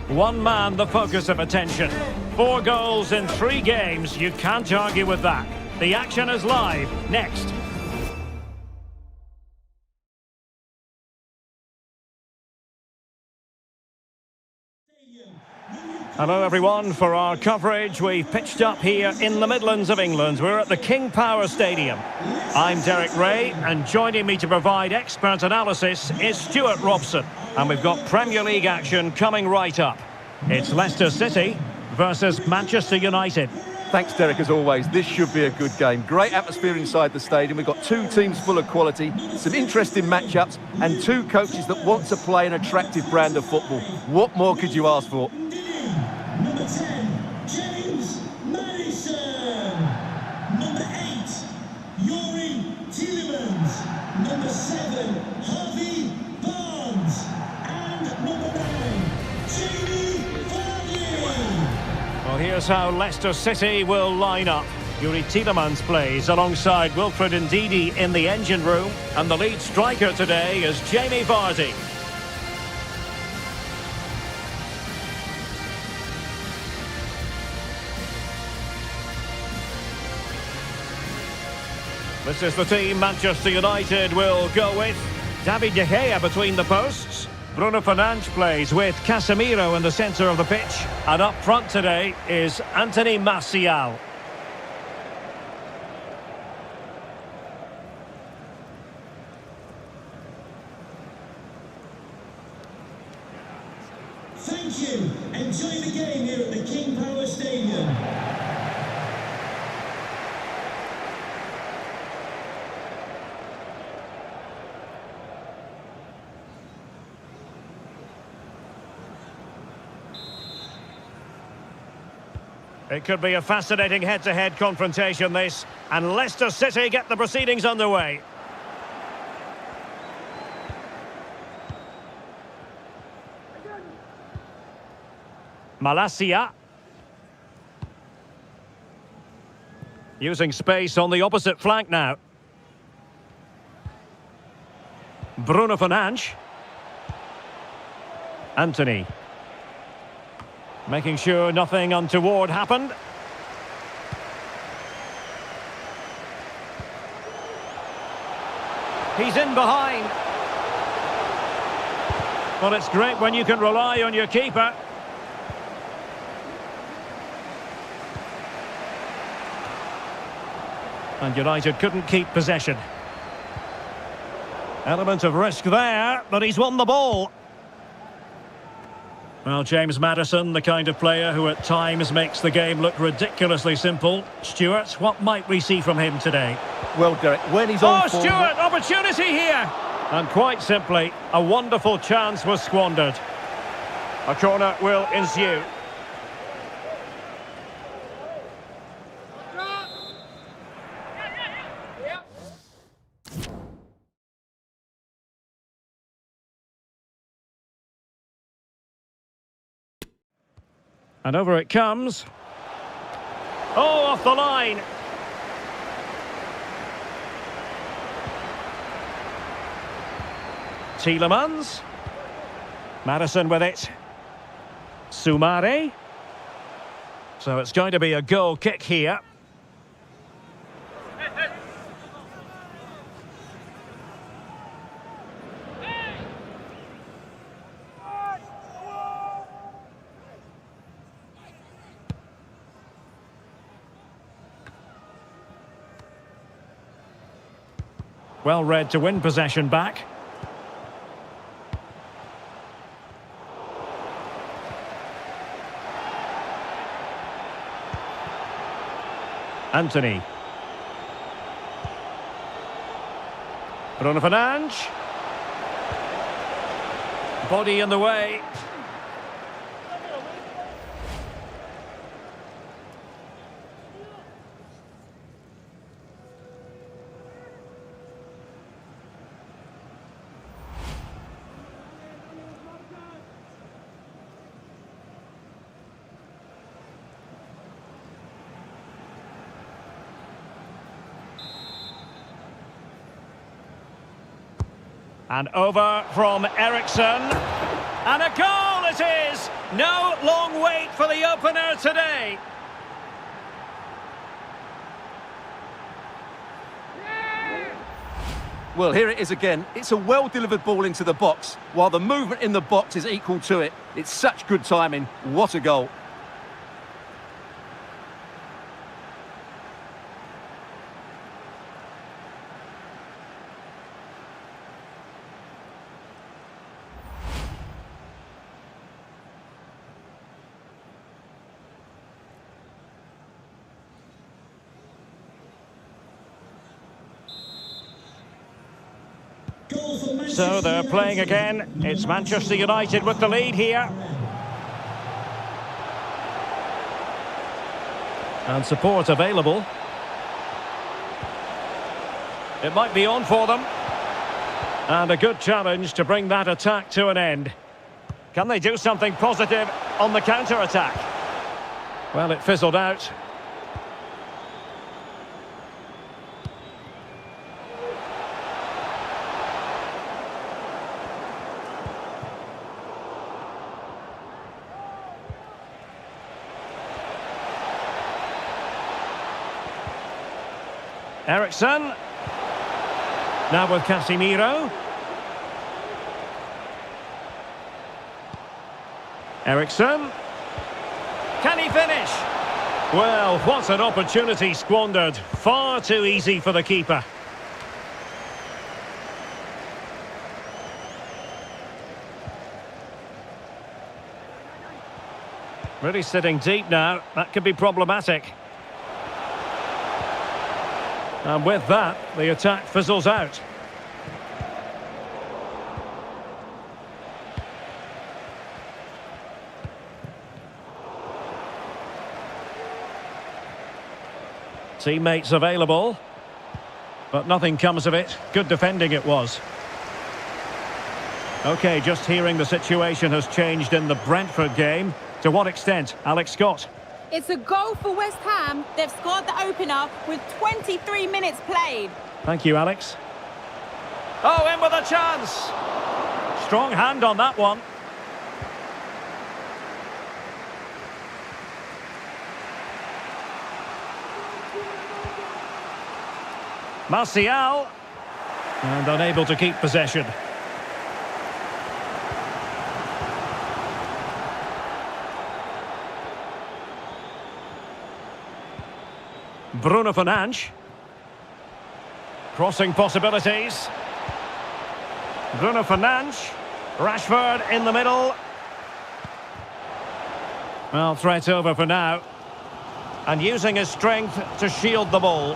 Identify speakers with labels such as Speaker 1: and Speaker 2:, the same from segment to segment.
Speaker 1: One man the focus of attention. 4 goals in 3 games, you can't argue with that. The action is live, next. Hello everyone, for our coverage we've pitched up here in the Midlands of England. We're at the King Power Stadium. I'm Derek Ray, and joining me to provide expert analysis is Stuart Robson. And we've got Premier League action coming right up. It's Leicester City versus Manchester United.
Speaker 2: Thanks, Derek, as always. This should be a good game. Great atmosphere inside the stadium. We've got 2 teams full of quality, some interesting matchups, and 2 coaches that want to play an attractive brand of football. What more could you ask for?
Speaker 3: Number 10, James Maddison. Number 8, Yuri Tielemans. Number 7, Harvey Barnes. And number 9, Jamie Vardy.
Speaker 1: Well, here's how Leicester City will line up. Yuri Tielemans plays alongside Wilfred Ndidi in the engine room. And the lead striker today is Jamie Vardy. This is the team Manchester United will go with. David De Gea between the posts. Bruno Fernandes plays with Casemiro in the centre of the pitch. And up front today is Anthony Martial.
Speaker 3: Thank you. Enjoy the game here at the King Power Stadium.
Speaker 1: It could be a fascinating head-to-head confrontation, this. And Leicester City get the proceedings underway. Malacia. Using space on the opposite flank now. Bruno Fernandes. Anthony. Making sure nothing untoward happened. He's in behind. Well, it's great when you can rely on your keeper. And United couldn't keep possession. Element of risk there, but he's won the ball. Well, James Maddison, the kind of player who at times makes the game look ridiculously simple. Stuart, what might we see from him today?
Speaker 2: Well, Derek, when he's on form...
Speaker 1: Stuart, opportunity here! And quite simply, a wonderful chance was squandered. A corner will ensue. And over it comes. Oh, off the line. Tielemans. Maddison with it. Soumare. So it's going to be a goal kick here. Well read to win possession back. Anthony. Bruno Fernandes. Body in the way. And over from Eriksson. And a goal it is! No long wait for the opener today.
Speaker 2: Well, here it is again. It's a well-delivered ball into the box, while the movement in the box is equal to it. It's such good timing. What a goal.
Speaker 3: Goal for Manchester
Speaker 1: So they're playing
Speaker 3: United.
Speaker 1: again. It's Manchester United with the lead here. And support available. It might be on for them. And a good challenge to bring that attack to an end. Can they do something positive on the counter-attack? Well, it fizzled out. Ericsson. Now with Casemiro. Ericsson. Can he finish? Well, what an opportunity squandered. Far too easy for the keeper. Really sitting deep now. That could be problematic. And with that, the attack fizzles out. Teammates available, but nothing comes of it. Good defending it was. Okay, just hearing the situation has changed in the Brentford game. To what extent, Alex Scott?
Speaker 4: It's a goal for West Ham. They've scored the opener with 23 minutes played.
Speaker 1: Thank you, Alex. Oh, in with a chance. Strong hand on that one. Martial. And unable to keep possession. Bruno Fernandes. Crossing possibilities. Bruno Fernandes. Rashford in the middle. Well, threat over for now. And using his strength to shield the ball.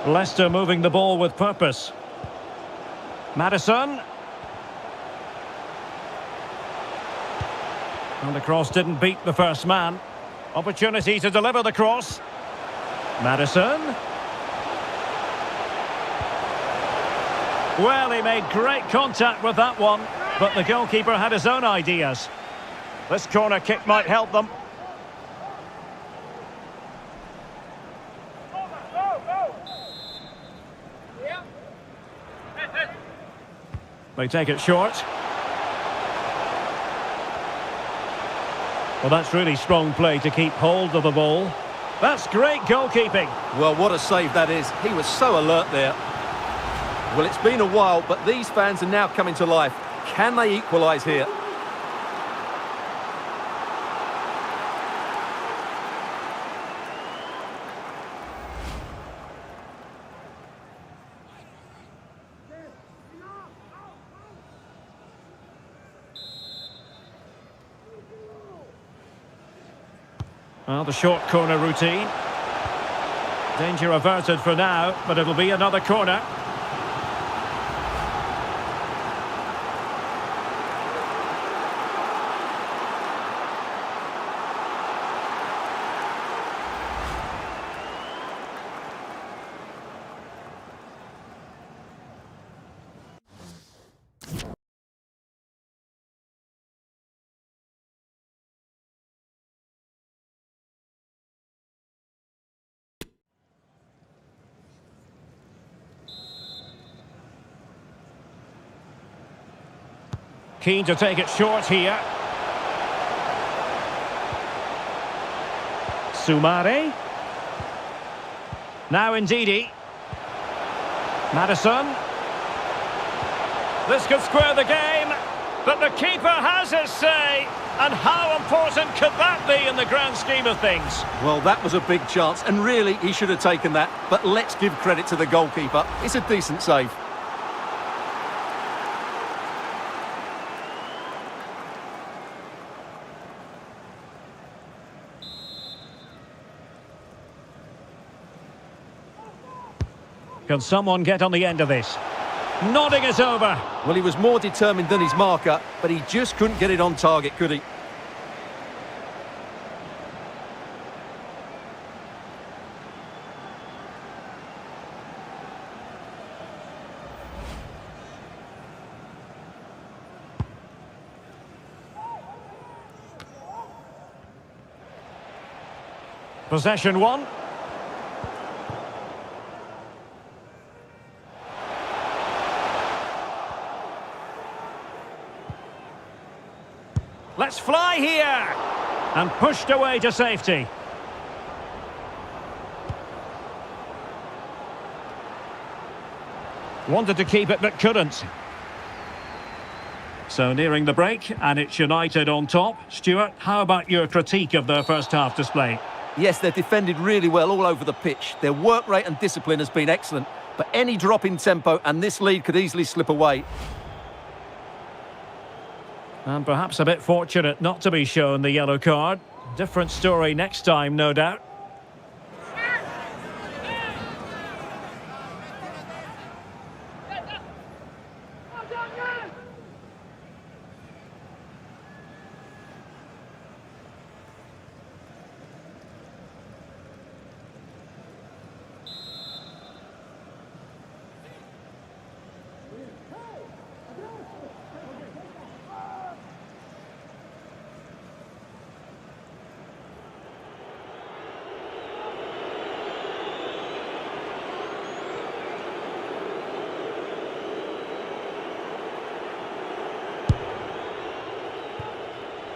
Speaker 1: Leicester moving the ball with purpose. Maddison. And the cross didn't beat the first man. Opportunity to deliver the cross. Maddison. Well, he made great contact with that one, but the goalkeeper had his own ideas. This corner kick might help them. They take it short. Well, that's really strong play to keep hold of the ball. That's great goalkeeping.
Speaker 2: Well, what a save that is. He was so alert there. Well, it's been a while, but these fans are now coming to life. Can they equalise here?
Speaker 1: Well, the short corner routine. Danger averted for now, but it'll be another corner. Keen to take it short here. Soumare. Now Ndidi. Maddison. This could square the game, but the keeper has his say. And how important could that be in the grand scheme of things?
Speaker 2: Well, that was a big chance, and really, he should have taken that. But let's give credit to the goalkeeper. It's a decent save.
Speaker 1: Can someone get on the end of this? Nodding it over.
Speaker 2: Well, he was more determined than his marker, but he just couldn't get it on target, could he?
Speaker 1: Possession one. Let's fly here! And pushed away to safety. Wanted to keep it but couldn't. So nearing the break, and it's United on top. Stuart, how about your critique of their first half display?
Speaker 2: Yes, they've defended really well all over the pitch. Their work rate and discipline has been excellent, but any drop in tempo and this lead could easily slip away.
Speaker 1: And perhaps a bit fortunate not to be shown the yellow card. Different story next time, no doubt.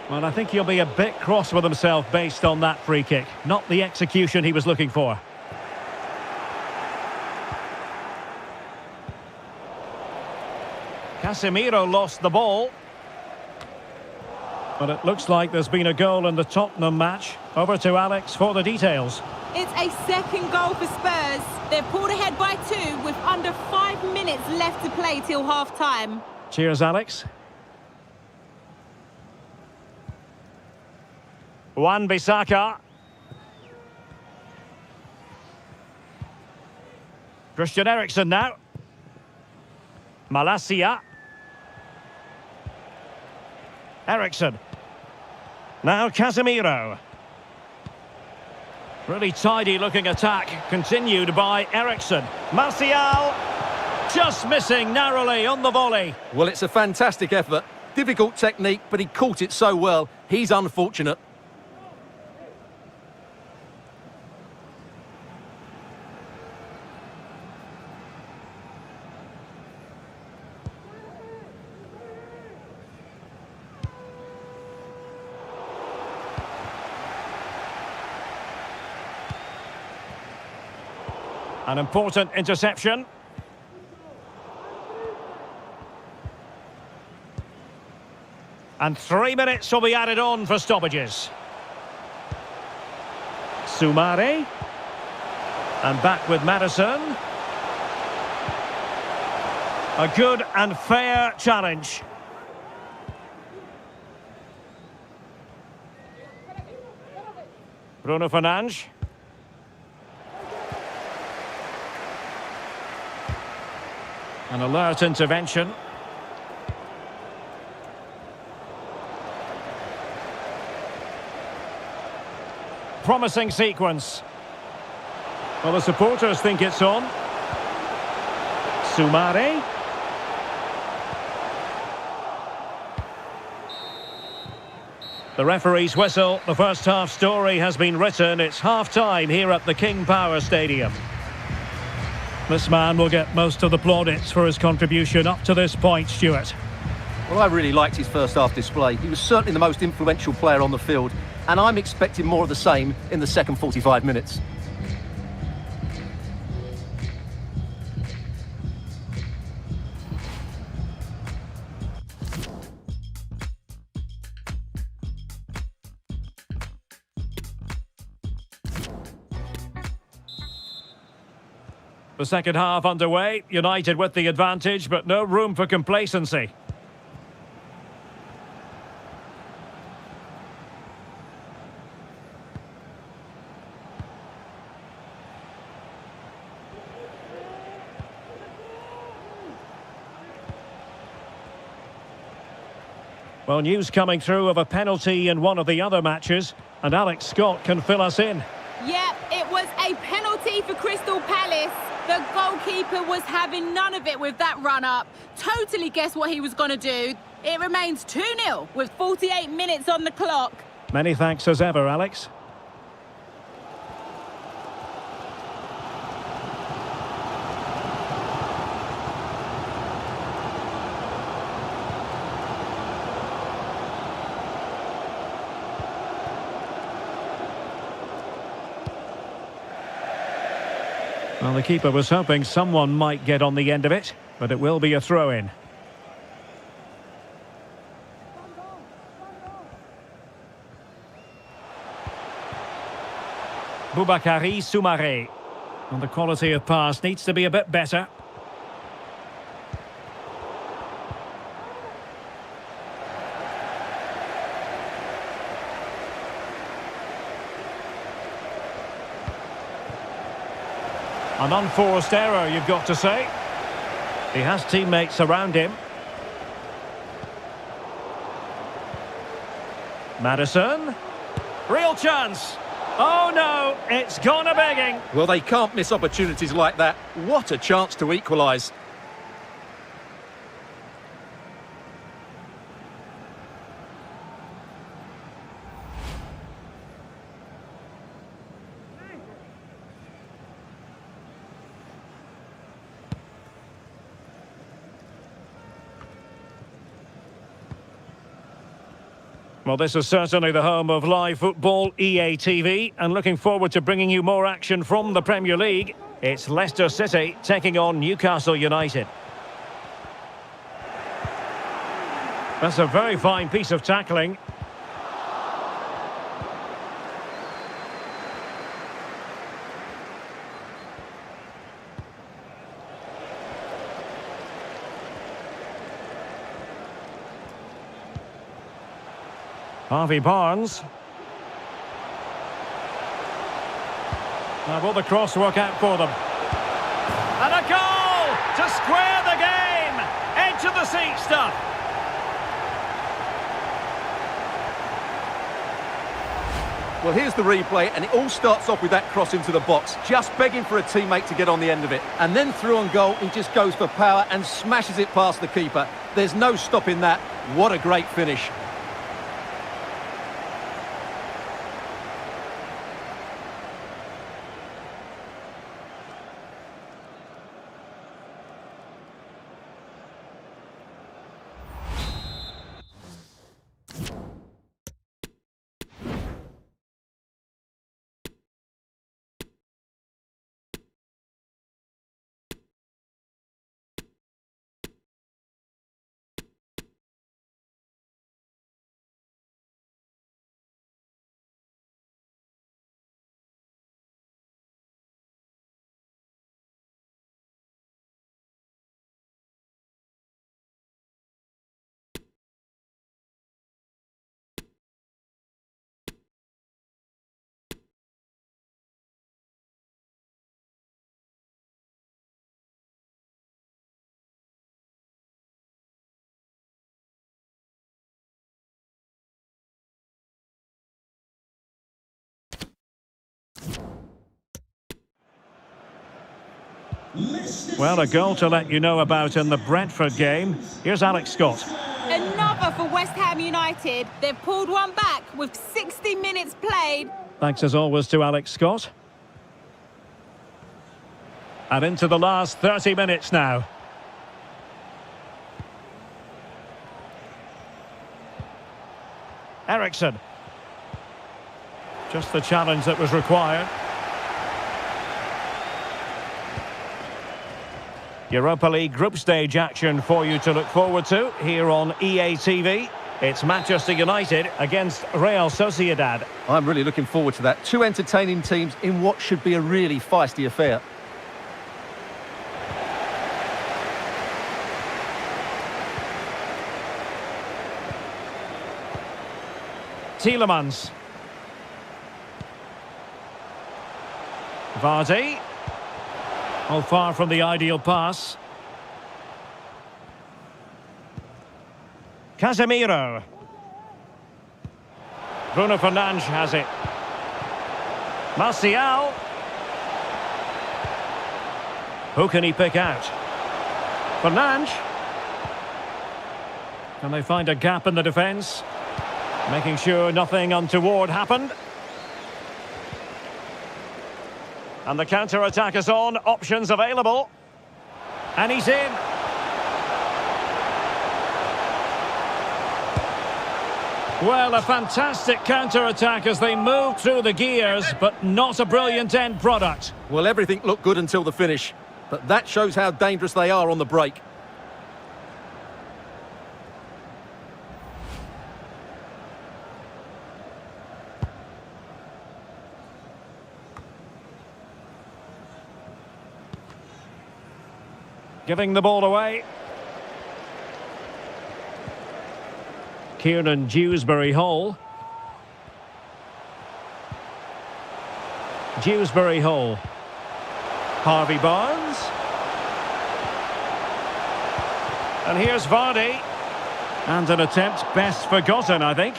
Speaker 1: Well, I think he'll be a bit cross with himself based on that free kick. Not the execution he was looking for. Casemiro lost the ball. But it looks like there's been a goal in the Tottenham match. Over to Alex for the details.
Speaker 4: It's a second goal for Spurs. They're pulled ahead by 2 with under 5 minutes left to play till half-time.
Speaker 1: Cheers, Alex. Wan-Bissaka. Christian Eriksen now. Malacia. Eriksen. Now Casemiro. Really tidy looking attack, continued by Eriksen. Martial just missing narrowly on the volley.
Speaker 2: Well, it's a fantastic effort. Difficult technique, but he caught it so well. He's unfortunate.
Speaker 1: An important interception. And 3 minutes will be added on for stoppages. Soumare. And back with Maddison. A good and fair challenge. Bruno Fernandes. An alert intervention. Promising sequence. Well, the supporters think it's on. Soumare. The referee's whistle. The first half story has been written. It's half-time here at the King Power Stadium. This man will get most of the plaudits for his contribution up to this point, Stuart.
Speaker 2: Well, I really liked his first half display. He was certainly the most influential player on the field, and I'm expecting more of the same in the second 45 minutes.
Speaker 1: The second half underway, United with the advantage, but no room for complacency. Well, news coming through of a penalty in one of the other matches, and Alex Scott can fill us in.
Speaker 4: Yep, it was a penalty for Crystal Palace. The goalkeeper was having none of it with that run-up. Totally guessed what he was going to do. It remains 2-0 with 48 minutes on the clock.
Speaker 1: Many thanks as ever, Alex. Well, the keeper was hoping someone might get on the end of it, but it will be a throw-in. Boubakary Soumaré. And the quality of pass needs to be a bit better. An unforced error, you've got to say. He has teammates around him. Maddison. Real chance. Oh no, it's gone a-begging.
Speaker 2: Well, they can't miss opportunities like that. What a chance to equalise.
Speaker 1: Well, this is certainly the home of live football, EA TV, and looking forward to bringing you more action from the Premier League. It's Leicester City taking on Newcastle United. That's a very fine piece of tackling. Harvey Barnes. Now will the cross work out for them? And a goal to square the game! Edge of the seat stuff.
Speaker 2: Well, here's the replay, and it all starts off with that cross into the box, just begging for a teammate to get on the end of it. And then through on goal, he just goes for power and smashes it past the keeper. There's no stopping that. What a great finish.
Speaker 1: Well, a goal to let you know about in the Brentford game. Here's Alex Scott.
Speaker 4: Another for West Ham United. They've pulled one back with 60 minutes played.
Speaker 1: Thanks as always to Alex Scott. And into the last 30 minutes now. Ericsson. Just the challenge that was required. Europa League group stage action for you to look forward to here on EA TV. It's Manchester United against Real Sociedad.
Speaker 2: I'm really looking forward to that. Two entertaining teams in what should be a really feisty affair.
Speaker 1: Tielemans. Vardy. Oh, far from the ideal pass. Casemiro. Bruno Fernandes has it. Martial. Who can he pick out? Fernandes. Can they find a gap in the defence? Making sure nothing untoward happened. And the counter-attack is on, options available. And he's in. Well, a fantastic counter-attack as they move through the gears, but not a brilliant end product.
Speaker 2: Well, everything looked good until the finish, but that shows how dangerous they are on the break.
Speaker 1: Giving the ball away. Kieran Dewsbury-Hall. Dewsbury-Hall. Harvey Barnes. And here's Vardy. And an attempt best forgotten, I think.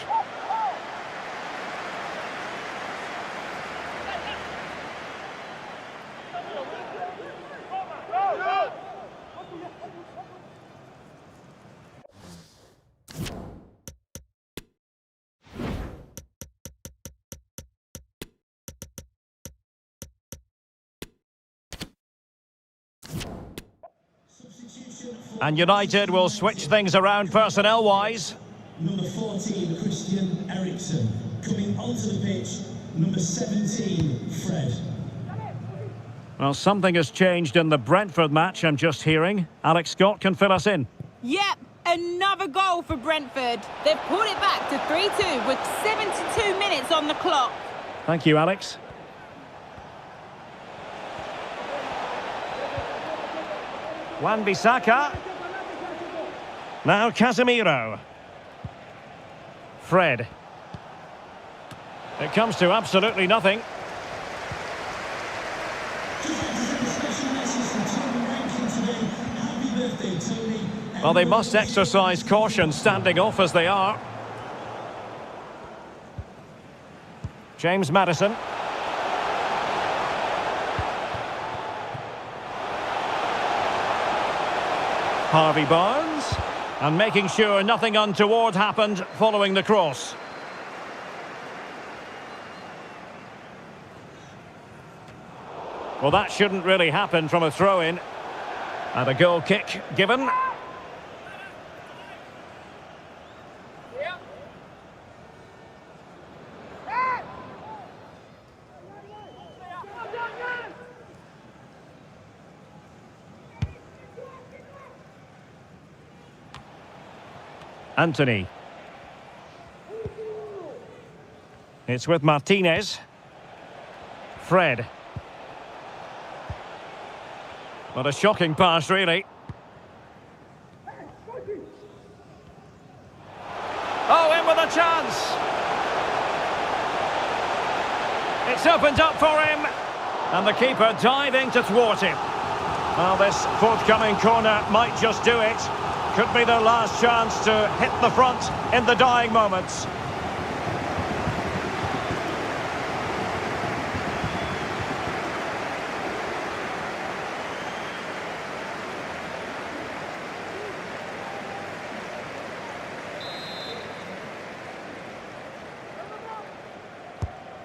Speaker 1: And United will switch things around personnel-wise.
Speaker 3: Number 14, Christian Eriksen. Coming onto the pitch, number 17, Fred.
Speaker 1: Well, something has changed in the Brentford match, I'm just hearing. Alex Scott can fill us in.
Speaker 4: Yep, another goal for Brentford. They've pulled it back to 3-2 with 72 minutes on the clock.
Speaker 1: Thank you, Alex. Wan-Bissaka. Now Casemiro. Fred. It comes to absolutely nothing. Well, they must exercise caution standing off as they are. James Maddison. Harvey Barnes. And making sure nothing untoward happened following the cross. Well, that shouldn't really happen from a throw-in. And a goal kick given. Anthony. It's with Martinez. Fred. What a shocking pass, really. Oh, in with a chance. It's opened up for him. And the keeper diving to thwart him. Well, this forthcoming corner might just do it. Could be their last chance to hit the front in the dying moments.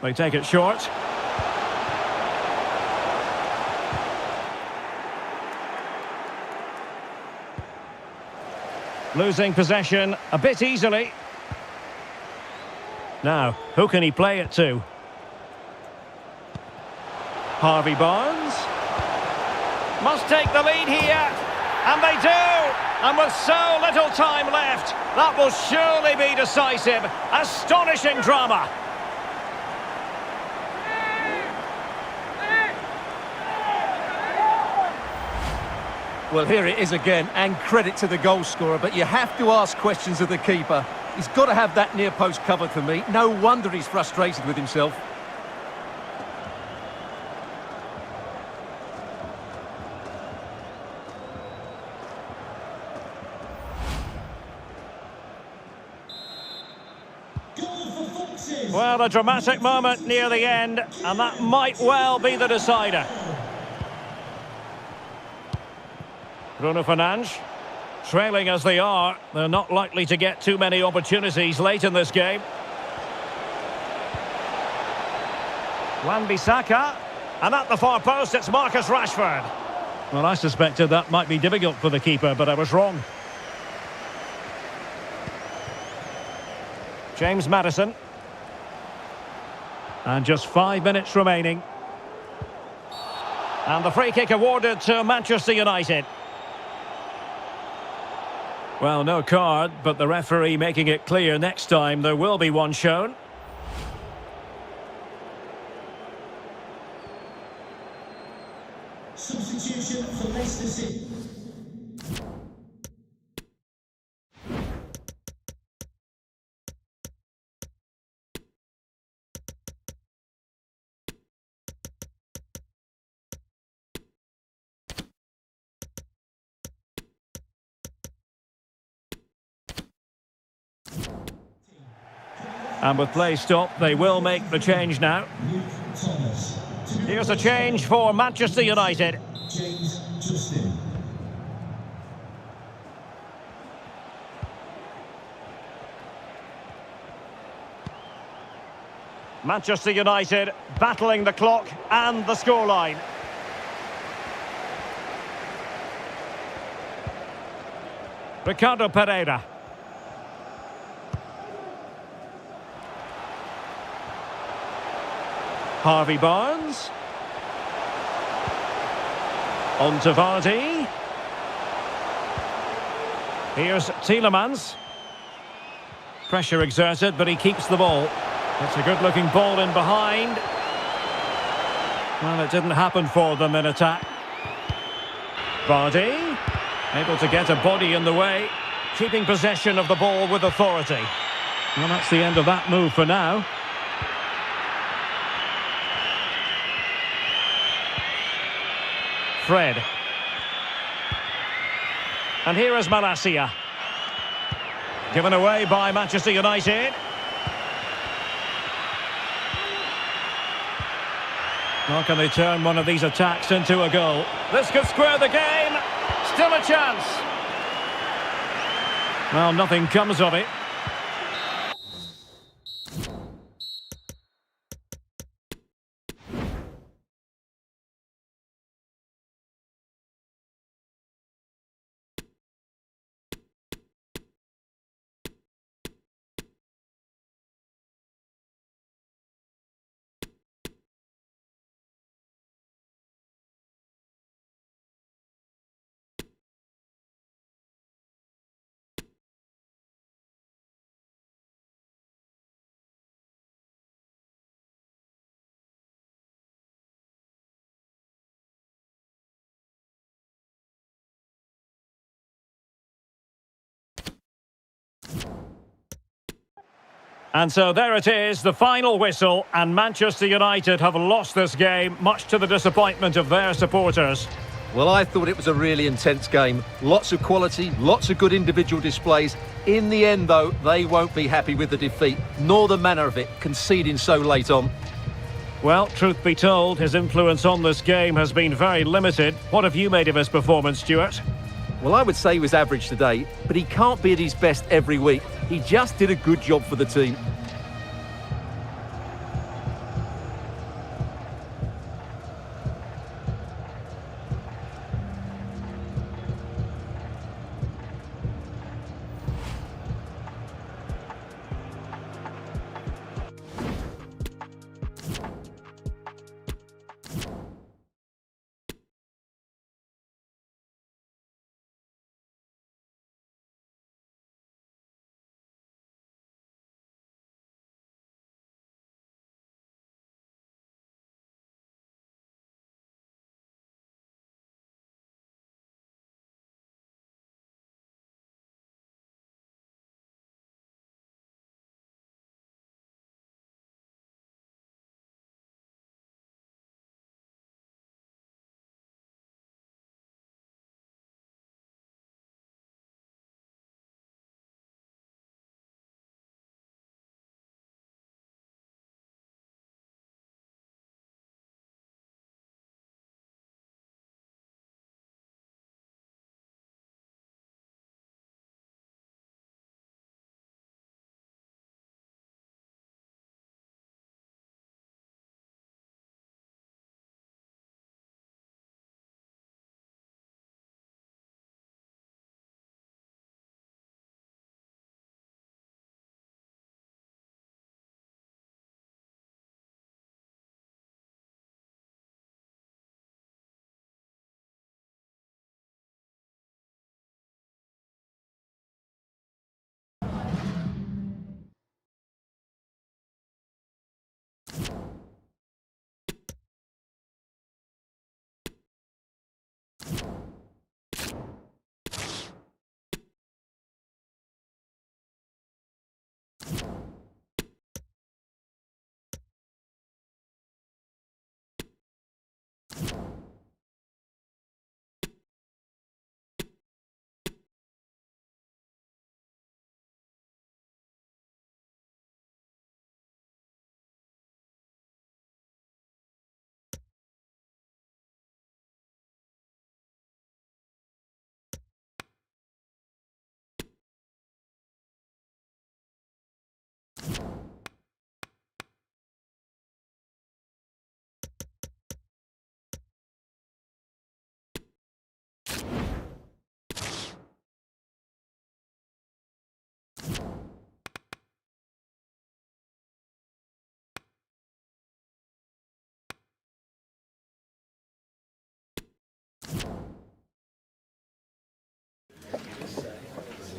Speaker 1: They take it short. Losing possession a bit easily. Now, who can he play it to? Harvey Barnes. Must take the lead here. And they do! And with so little time left, that will surely be decisive. Astonishing drama.
Speaker 2: Well, here it is again, and credit to the goal scorer, but you have to ask questions of the keeper. He's got to have that near post covered for me. No wonder he's frustrated with himself.
Speaker 1: Well, a dramatic moment near the end, and that might well be the decider. Bruno Fernandes, trailing as they are, they're not likely to get too many opportunities late in this game. Wan-Bissaka, and at the far post it's Marcus Rashford. Well, I suspected that might be difficult for the keeper, but I was wrong. James Maddison. And just 5 minutes remaining. And the free kick awarded to Manchester United. Well, no card, but the referee making it clear next time there will be one shown.
Speaker 3: Substitution for Leicester City.
Speaker 1: And with play stopped, they will make the change now. Here's a change for Manchester United.
Speaker 3: James Justin.
Speaker 1: Manchester United battling the clock and the scoreline. Ricardo Pereira. Harvey Barnes. On to Vardy. Here's Tielemans. Pressure exerted, but he keeps the ball. It's a good-looking ball in behind. Well, it didn't happen for them in attack. Vardy, able to get a body in the way, keeping possession of the ball with authority. Well, that's the end of that move for now. Fred. And here is Malacia. Given away by Manchester United. How can they turn one of these attacks into a goal? This could square the game. Still a chance. Well, nothing comes of it. And so there it is, the final whistle, and Manchester United have lost this game, much to the disappointment of their supporters.
Speaker 2: Well, I thought it was a really intense game. Lots of quality, lots of good individual displays. In the end, though, they won't be happy with the defeat, nor the manner of it, conceding so late on.
Speaker 1: Well, truth be told, his influence on this game has been very limited. What have you made of his performance, Stuart?
Speaker 2: Well, I would say he was average today, but he can't be at his best every week. He just did a good job for the team.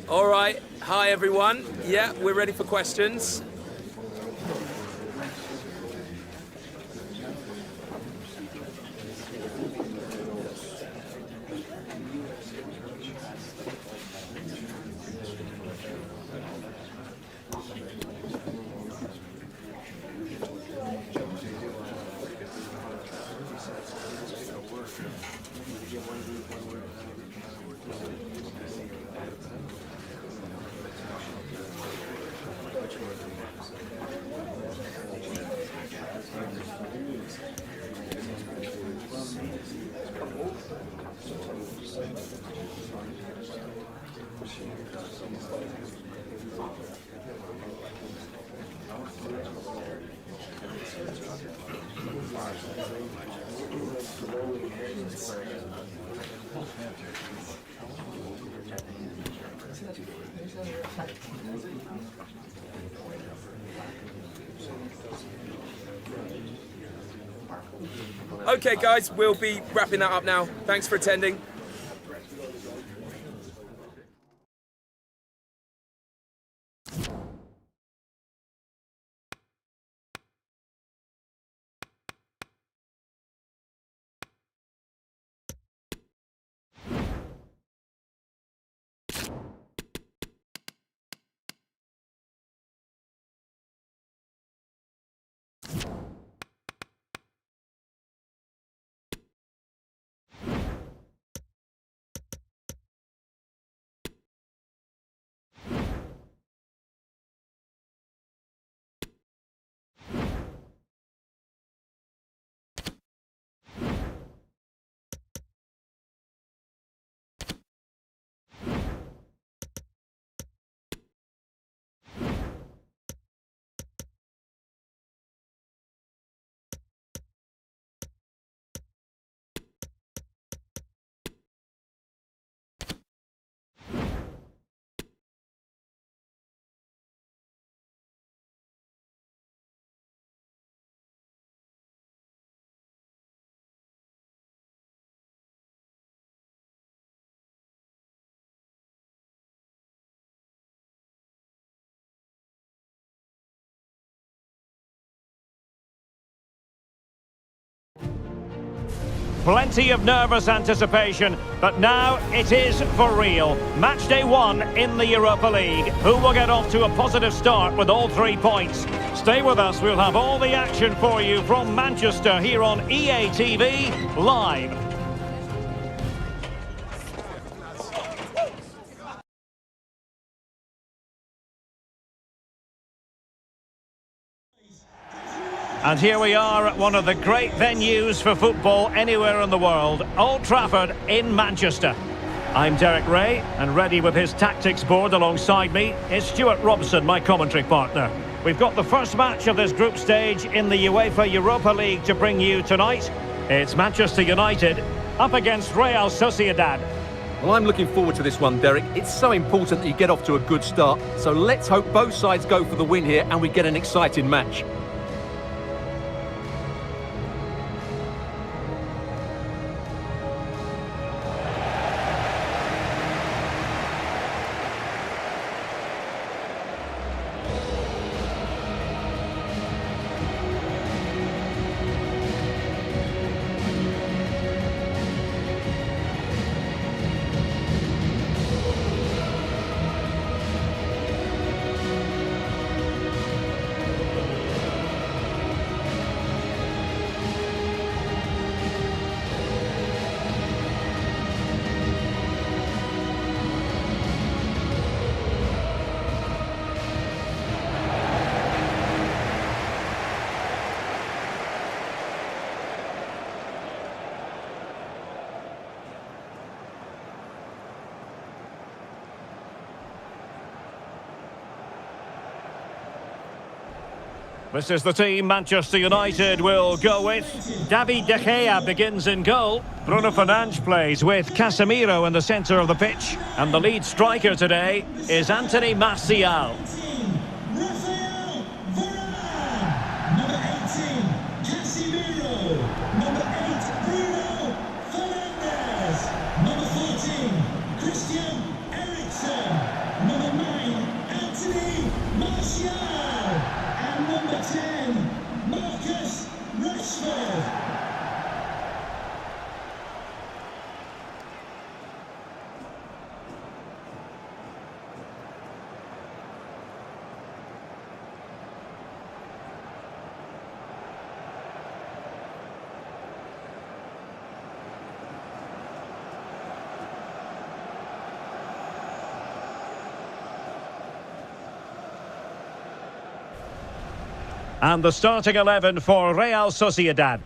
Speaker 5: All right. Hi, everyone. Yeah, we're ready for questions. Okay, guys, we'll be wrapping that up now. Thanks for attending.
Speaker 1: Plenty of nervous anticipation, but now it is for real. Match day 1 in the Europa League. Who will get off to a positive start with all 3 points? Stay with us, we'll have all the action for you from Manchester here on EA TV Live. And here we are at one of the great venues for football anywhere in the world, Old Trafford in Manchester. I'm Derek Ray, and ready with his tactics board alongside me is Stuart Robson, my commentary partner. We've got the first match of this group stage in the UEFA Europa League to bring you tonight. It's Manchester United up against Real Sociedad.
Speaker 2: Well, I'm looking forward to this one, Derek. It's so important that you get off to a good start. So let's hope both sides go for the win here and we get an exciting match.
Speaker 1: This is the team Manchester United will go with. David De Gea begins in goal. Bruno Fernandes plays with Casemiro in the centre of the pitch. And the lead striker today is Anthony Martial.
Speaker 3: 10, Marcus Rashford.
Speaker 1: And the starting 11 for Real Sociedad.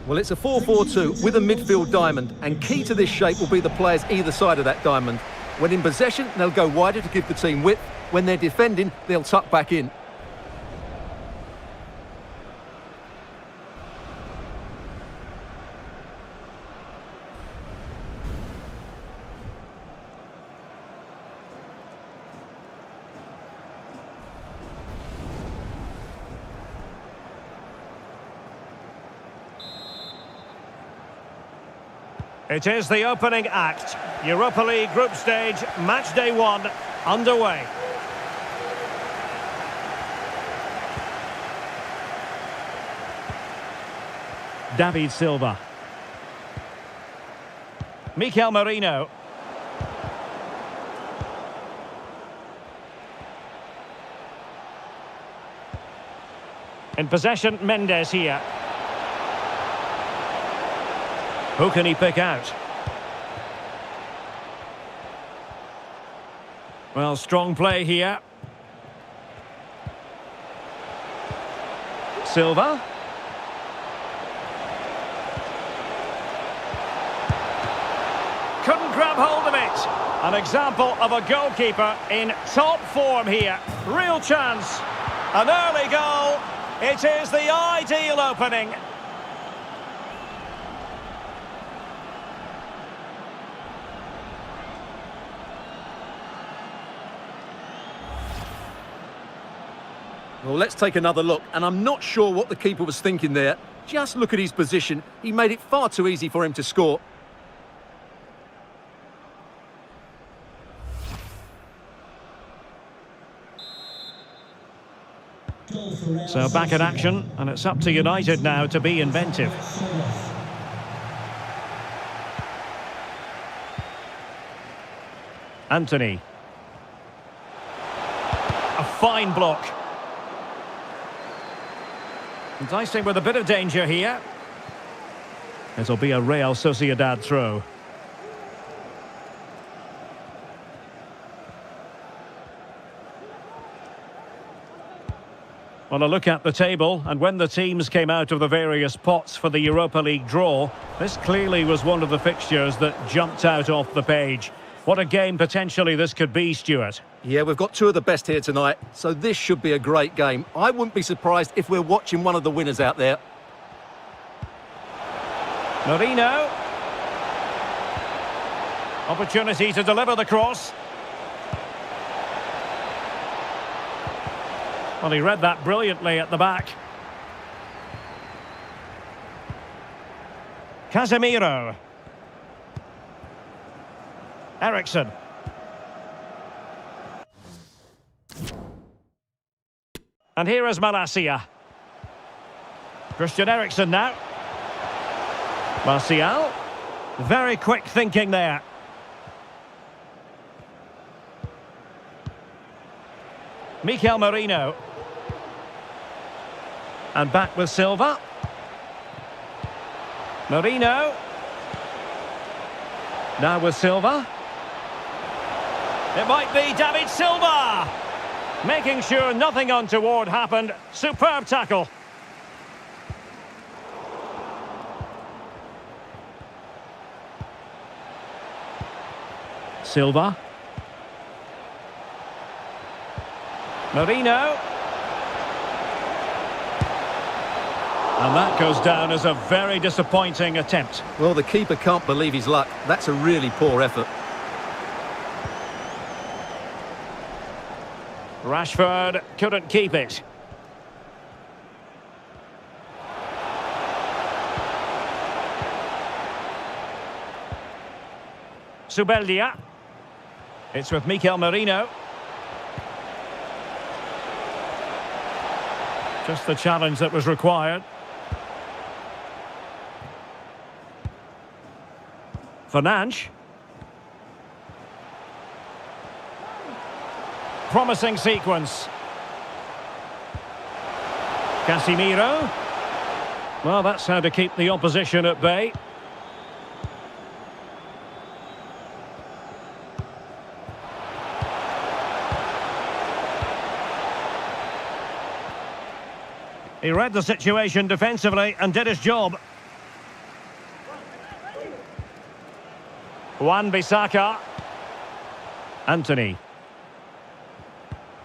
Speaker 2: Well, it's a 4-4-2 with a midfield diamond, and key to this shape will be the players either side of that diamond. When in possession, they'll go wider to give the team width. When they're defending, they'll tuck back in.
Speaker 1: It is the opening act. Europa League group stage, match day 1, underway. David Silva. Mikel Merino. In possession, Mendes here. Who can he pick out? Well, strong play here. Silva. Couldn't grab hold of it. An example of a goalkeeper in top form here. Real chance. An early goal. It is the ideal opening.
Speaker 2: Well, let's take another look, and I'm not sure what the keeper was thinking there. Just look at his position. He made it far too easy for him to score.
Speaker 1: So back in action, and it's up to United now to be inventive. Anthony. A fine block. Enticing with a bit of danger here. It'll be a Real Sociedad throw. Well, a look at the table, and when the teams came out of the various pots for the Europa League draw, this clearly was one of the fixtures that jumped out off the page. What a game potentially this could be, Stuart.
Speaker 2: Yeah, we've got two of the best here tonight, so this should be a great game. I wouldn't be surprised if we're watching one of the winners out there.
Speaker 1: Merino. Opportunity to deliver the cross. Well, he read that brilliantly at the back. Casemiro. Ericsson. And here is Malacia. Christian Eriksen now. Martial. Very quick thinking there. Mikel Merino. And back with Silva. Merino. Now with Silva. It might be David Silva. Making sure nothing untoward happened. Superb tackle. Silva. Merino. And that goes down as a very disappointing attempt.
Speaker 2: Well, the keeper can't believe his luck. That's a really poor effort.
Speaker 1: Rashford couldn't keep it. Subeldia. It's with Mikel Merino. Just the challenge that was required. Fernandes. Promising sequence. Casemiro. Well, that's how to keep the opposition at bay. He read the situation defensively and did his job. Wan-Bissaka. Anthony.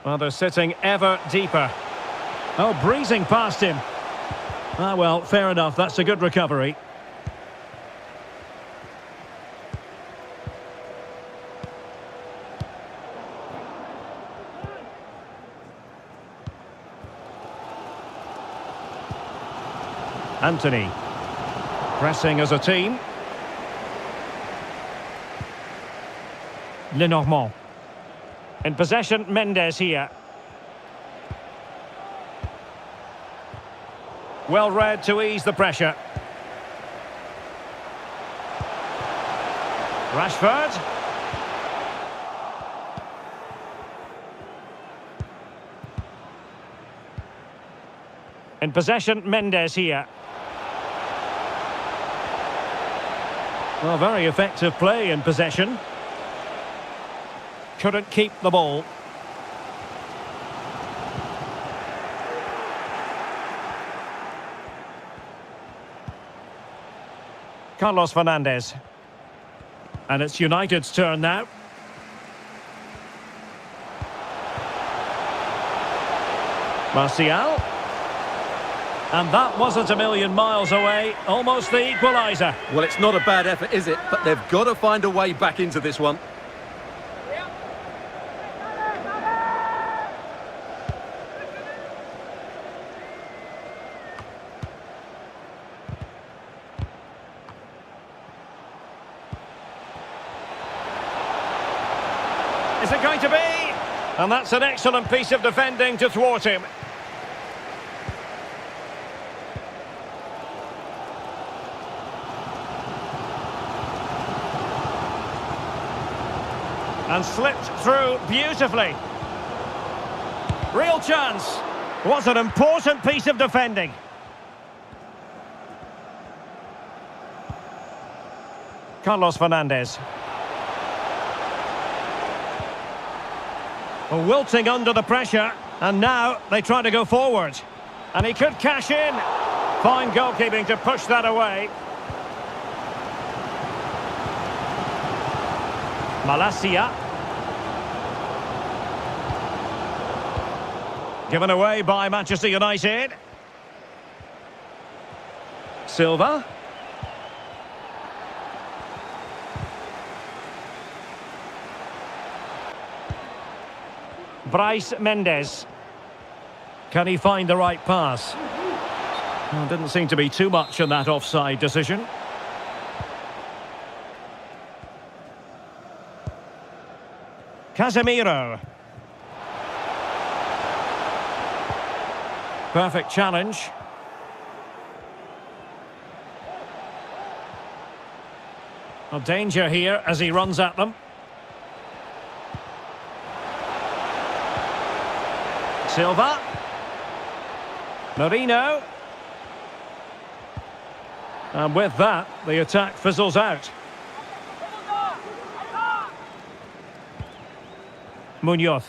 Speaker 1: Well, they're sitting ever deeper. Oh, breezing past him. Ah, well, fair enough. That's a good recovery. Anthony. Pressing as a team. Lenormand. In possession, Mendes here. Well read to ease the pressure. Rashford. In possession, Mendes here. Well, very effective play in possession. Couldn't keep the ball. Carlos Fernandes. And it's United's turn now. Martial. And that wasn't a million miles away. Almost the equaliser.
Speaker 2: Well, it's not a bad effort, is it? But they've got to find a way back into this one.
Speaker 1: Is it going to be? And that's an excellent piece of defending to thwart him. And slipped through beautifully. Real chance. What an important piece of defending. Carlos Fernandes. Wilting under the pressure, and now they try to go forward. And he could cash in. Fine goalkeeping to push that away. Malacia. Given away by Manchester United. Silva. Bryce Mendes. Can he find the right pass? Well, didn't seem to be too much in that offside decision. Casemiro. Perfect challenge. Well, danger here as he runs at them. Silva. Marino. And with that, the attack fizzles out. Munoz.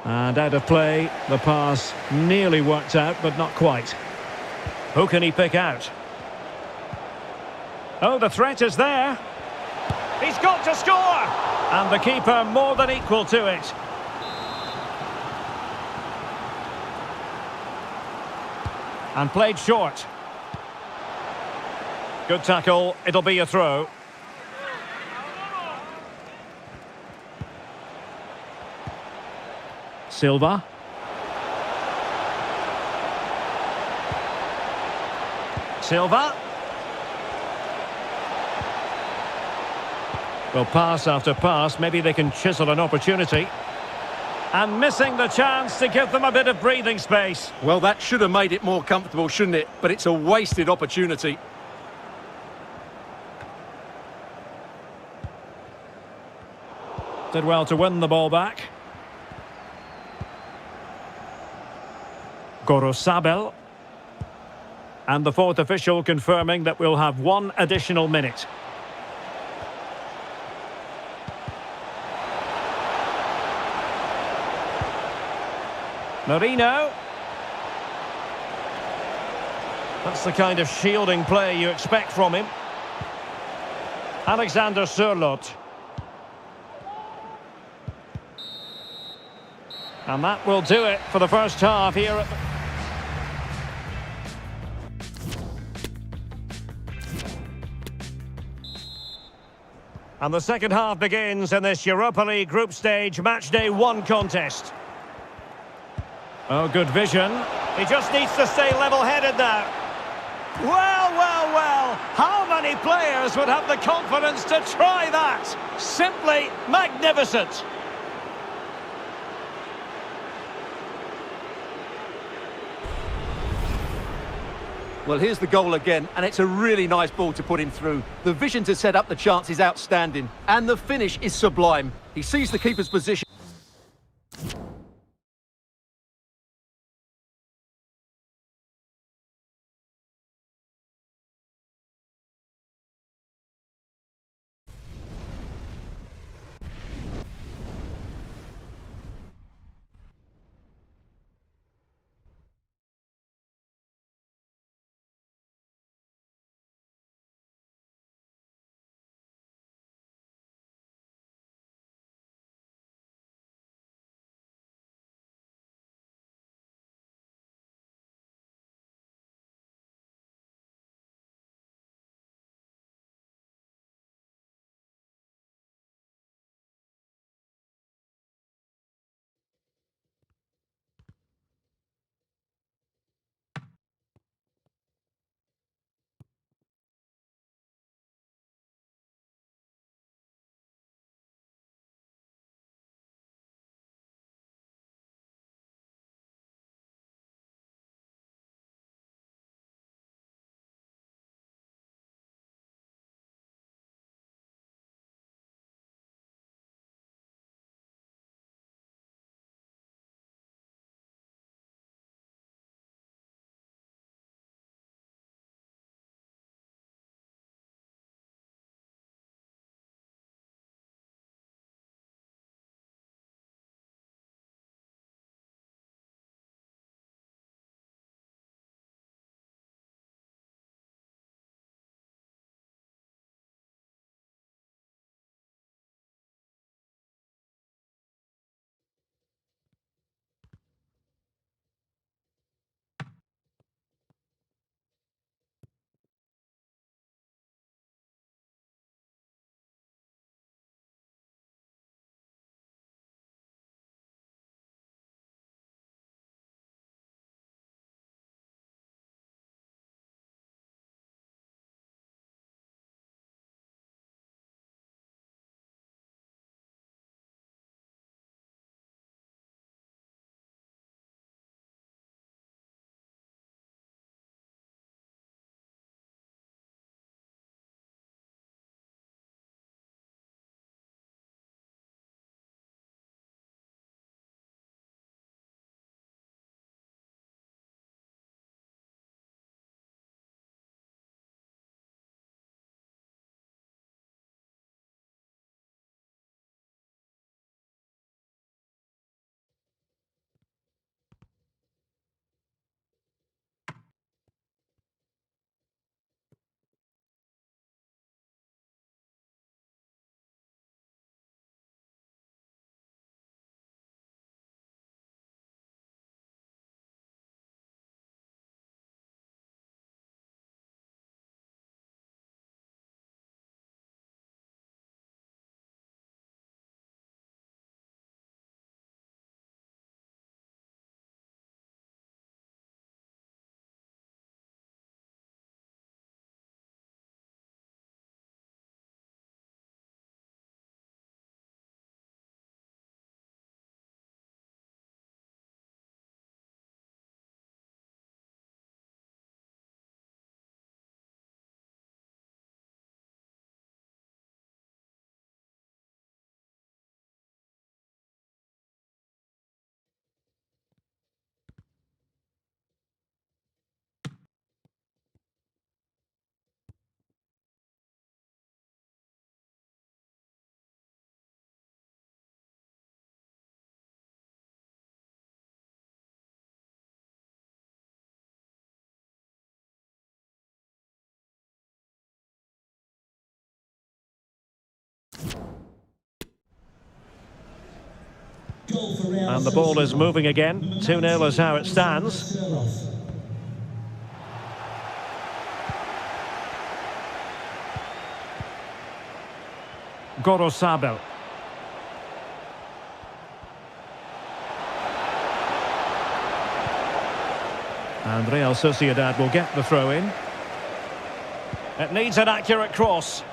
Speaker 1: And out of play, the pass nearly worked out, but not quite. Who can he pick out? Oh, the threat is there. He's got to score! And the keeper more than equal to it. And played short. Good tackle, it'll be a throw. Silva. Silva. Well, pass after pass, maybe they can chisel an opportunity. And missing the chance to give them a bit of breathing space.
Speaker 2: Well, that should have made it more comfortable, shouldn't it? But it's a wasted opportunity.
Speaker 1: Did well to win the ball back. Gorosabel. And the fourth official confirming that we'll have one additional minute. Marino. That's the kind of shielding play you expect from him. Alexander Sørloth. And that will do it for the first half here at the... And the second half begins in this Europa League group stage match day 1 contest. Oh, good vision. He just needs to stay level-headed now. Well, well, well. How many players would have the confidence to try that? Simply magnificent.
Speaker 2: Well, here's the goal again, and it's a really nice ball to put him through. The vision to set up the chance is outstanding, and the finish is sublime. He sees the keeper's position.
Speaker 3: Goal for Real
Speaker 1: And the ball is
Speaker 3: Sociedad.
Speaker 1: moving again. 2-0 is how it stands. Gorosabel. And Real Sociedad will get the throw in. It needs an accurate cross.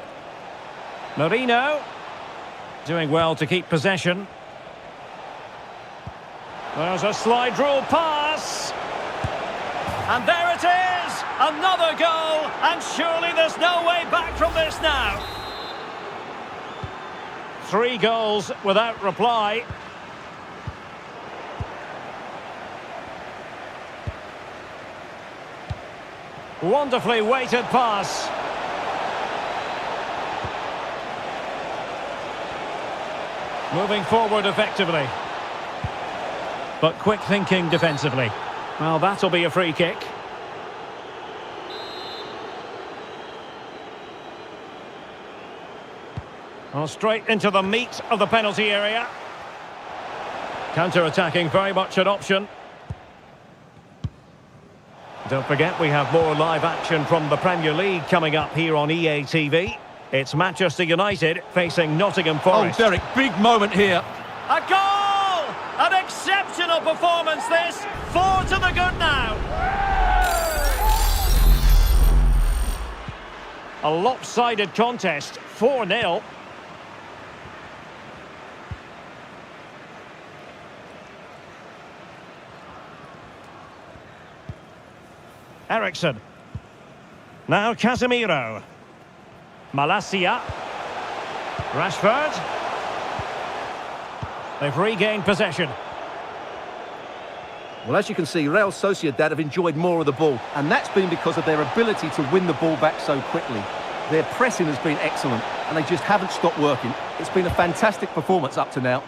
Speaker 1: Marino doing well to keep possession. There's a slide rule pass. And there it is! Another goal! And surely there's no way back from this now. 3 goals without reply. Wonderfully weighted pass. Moving forward effectively. But quick thinking defensively. Well, that'll be a free kick. Well, straight into the meat of the penalty area. Counter-attacking, very much an option. Don't forget, we have more live action from the Premier League coming up here on EA TV. It's Manchester United facing Nottingham Forest.
Speaker 2: Oh, Derek, big moment here.
Speaker 1: A goal! An exceptional performance this. 4 to the good now. A lopsided contest, 4-0. Ericsson. Now Casemiro. Malacia. Rashford. They've regained possession.
Speaker 2: Well, as you can see, Real Sociedad have enjoyed more of the ball, and that's been because of their ability to win the ball back so quickly. Their pressing has been excellent, and they just haven't stopped working. It's been a fantastic performance up to now.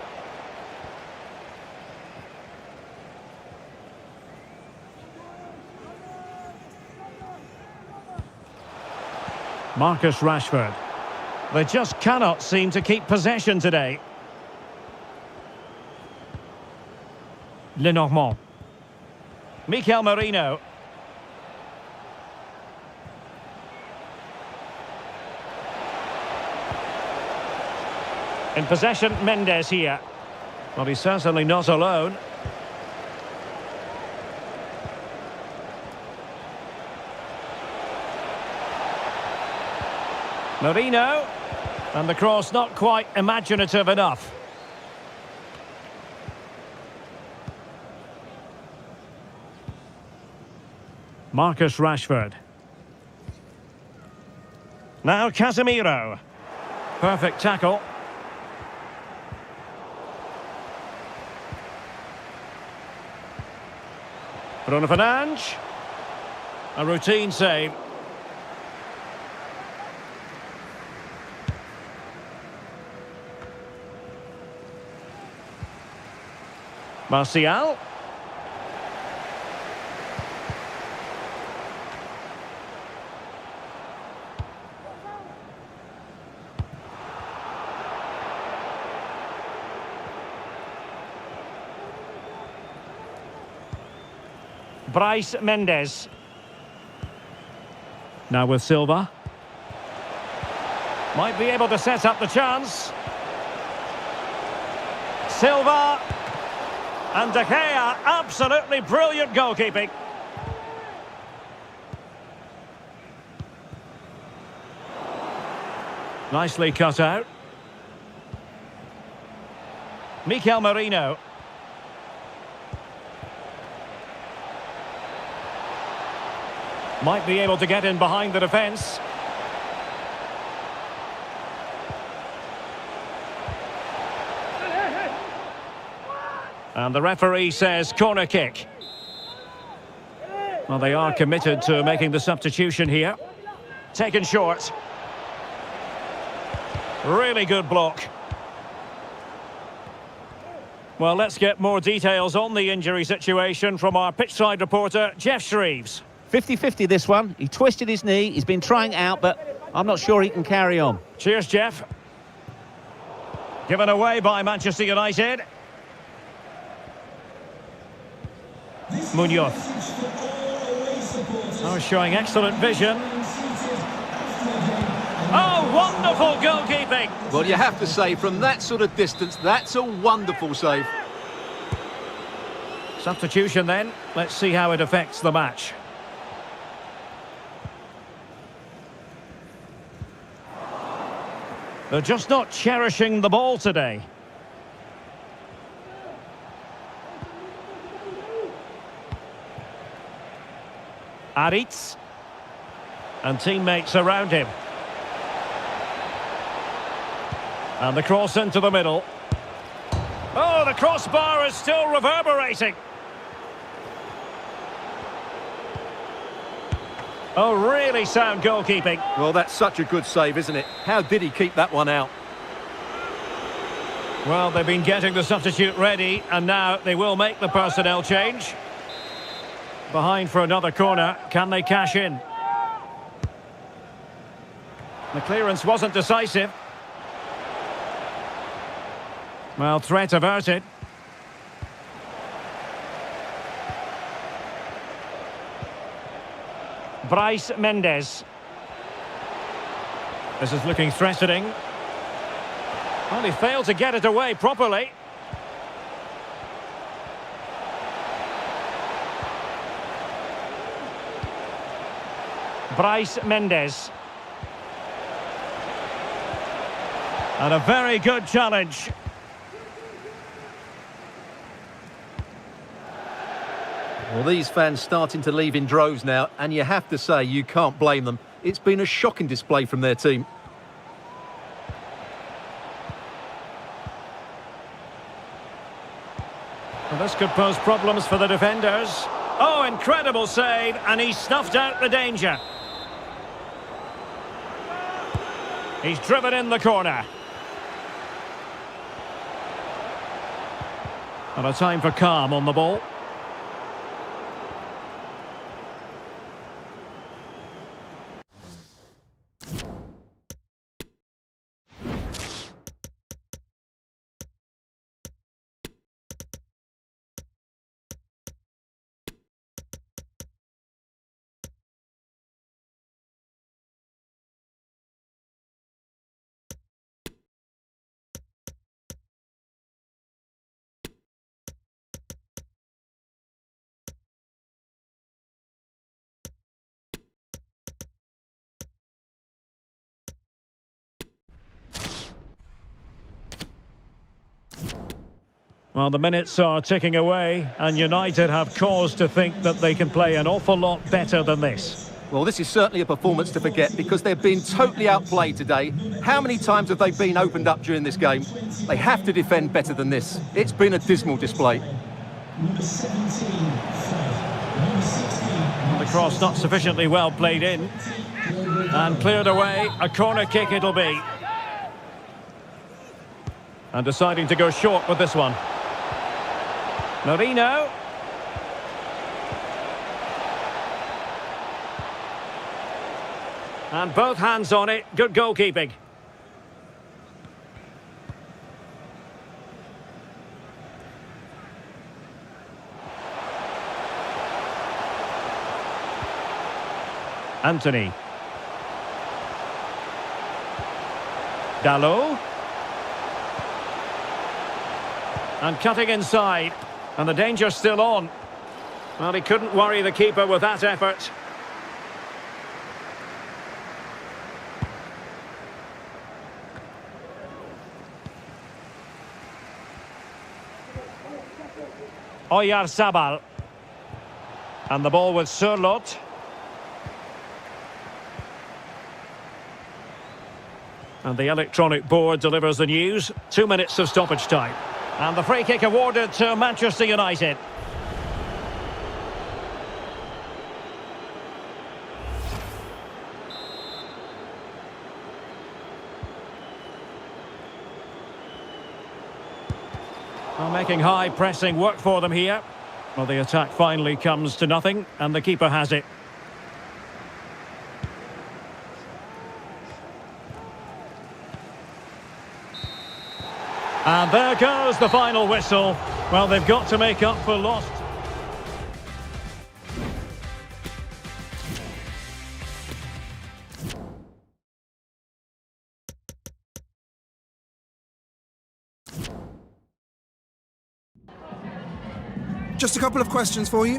Speaker 1: Marcus Rashford. They just cannot seem to keep possession today. Lenormand. Mikel Merino. In possession, Mendes here. Well, he's certainly not alone. Marino, and the cross not quite imaginative enough. Marcus Rashford. Now Casemiro. Perfect tackle. Bruno Fernandes. A routine save. Martial. Bryce Mendes. Now with Silva. Might be able to set up the chance. Silva. And De Gea, absolutely brilliant goalkeeping. Nicely cut out. Mikel Merino. Might be able to get in behind the defence. And the referee says corner kick. Well, they are committed to making the substitution here. Taken short. Really good block. Well, let's get more details on the injury situation from our pitchside reporter, Jeff Shreves.
Speaker 6: 50-50 this one. He twisted his knee. He's been trying out, but I'm not sure he can carry on.
Speaker 1: Cheers, Jeff. Given away by Manchester United. Munoz. Oh, showing excellent vision. Oh, wonderful goalkeeping.
Speaker 2: Well, you have to say, from that sort of distance, that's a wonderful save.
Speaker 1: Substitution then. Let's see how it affects the match. They're just not cherishing the ball today. Aritz. And teammates around him. And the cross into the middle. Oh, the crossbar is still reverberating. Oh, really sound goalkeeping.
Speaker 2: Well, that's such a good save, isn't it? How did he keep that one out?
Speaker 1: Well, they've been getting the substitute ready, and now they will make the personnel change. Behind for another corner. Can they cash in? The clearance wasn't decisive. Well, threat averted. Bryce Mendes. This is looking threatening. Well, he failed to get it away properly. Bryce Mendes. And a very good challenge.
Speaker 2: Well, these fans starting to leave in droves now, and you have to say you can't blame them. It's been a shocking display from their team.
Speaker 1: Well, this could pose problems for the defenders. Oh, incredible save, and he snuffed out the danger. He's driven in the corner. And a time for calm on the ball. Well, the minutes are ticking away, and United have cause to think that they can play an awful lot better than this.
Speaker 2: Well, this is certainly a performance to forget because they've been totally outplayed today. How many times have they been opened up during this game? They have to defend better than this. It's been a dismal display.
Speaker 3: Number 17,
Speaker 1: The cross not sufficiently well played in. And cleared away. A corner kick it'll be. And deciding to go short with this one. Marino. And both hands on it. Good goalkeeping. Anthony. Dalot. And cutting inside. And the danger's still on. Well, he couldn't worry the keeper with that effort. Oyarzabal. And the ball with Sørloth. And the electronic board delivers the news. 2 minutes of stoppage time. And the free kick awarded to Manchester United. Well, making high pressing work for them here. Well, the attack finally comes to nothing, and the keeper has it. And there goes the final whistle. Well, they've got to make up for lost.
Speaker 7: Just a couple of questions for you.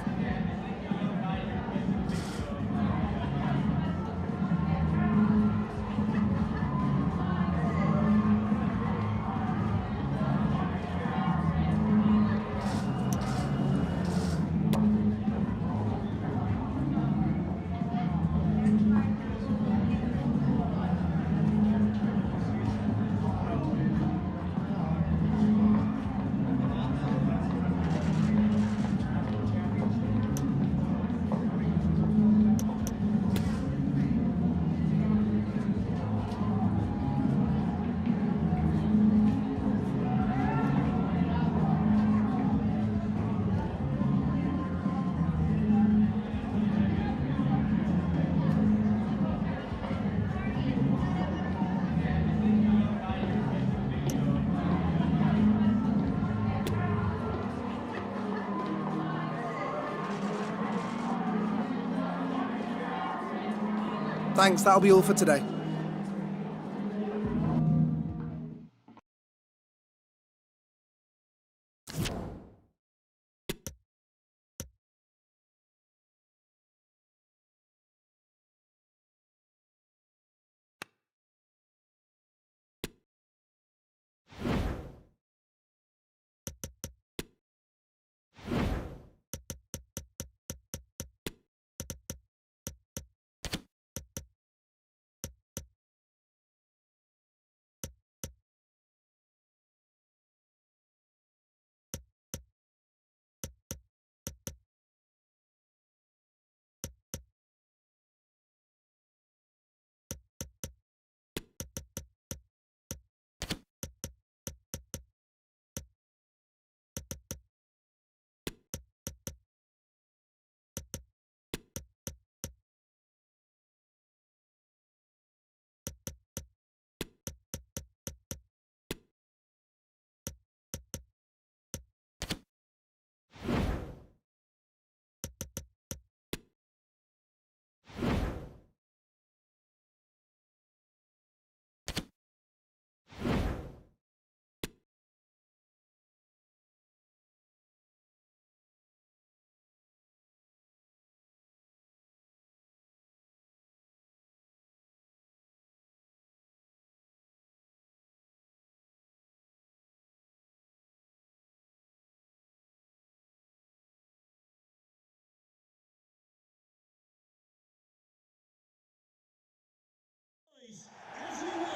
Speaker 7: Thanks, that'll be all for today.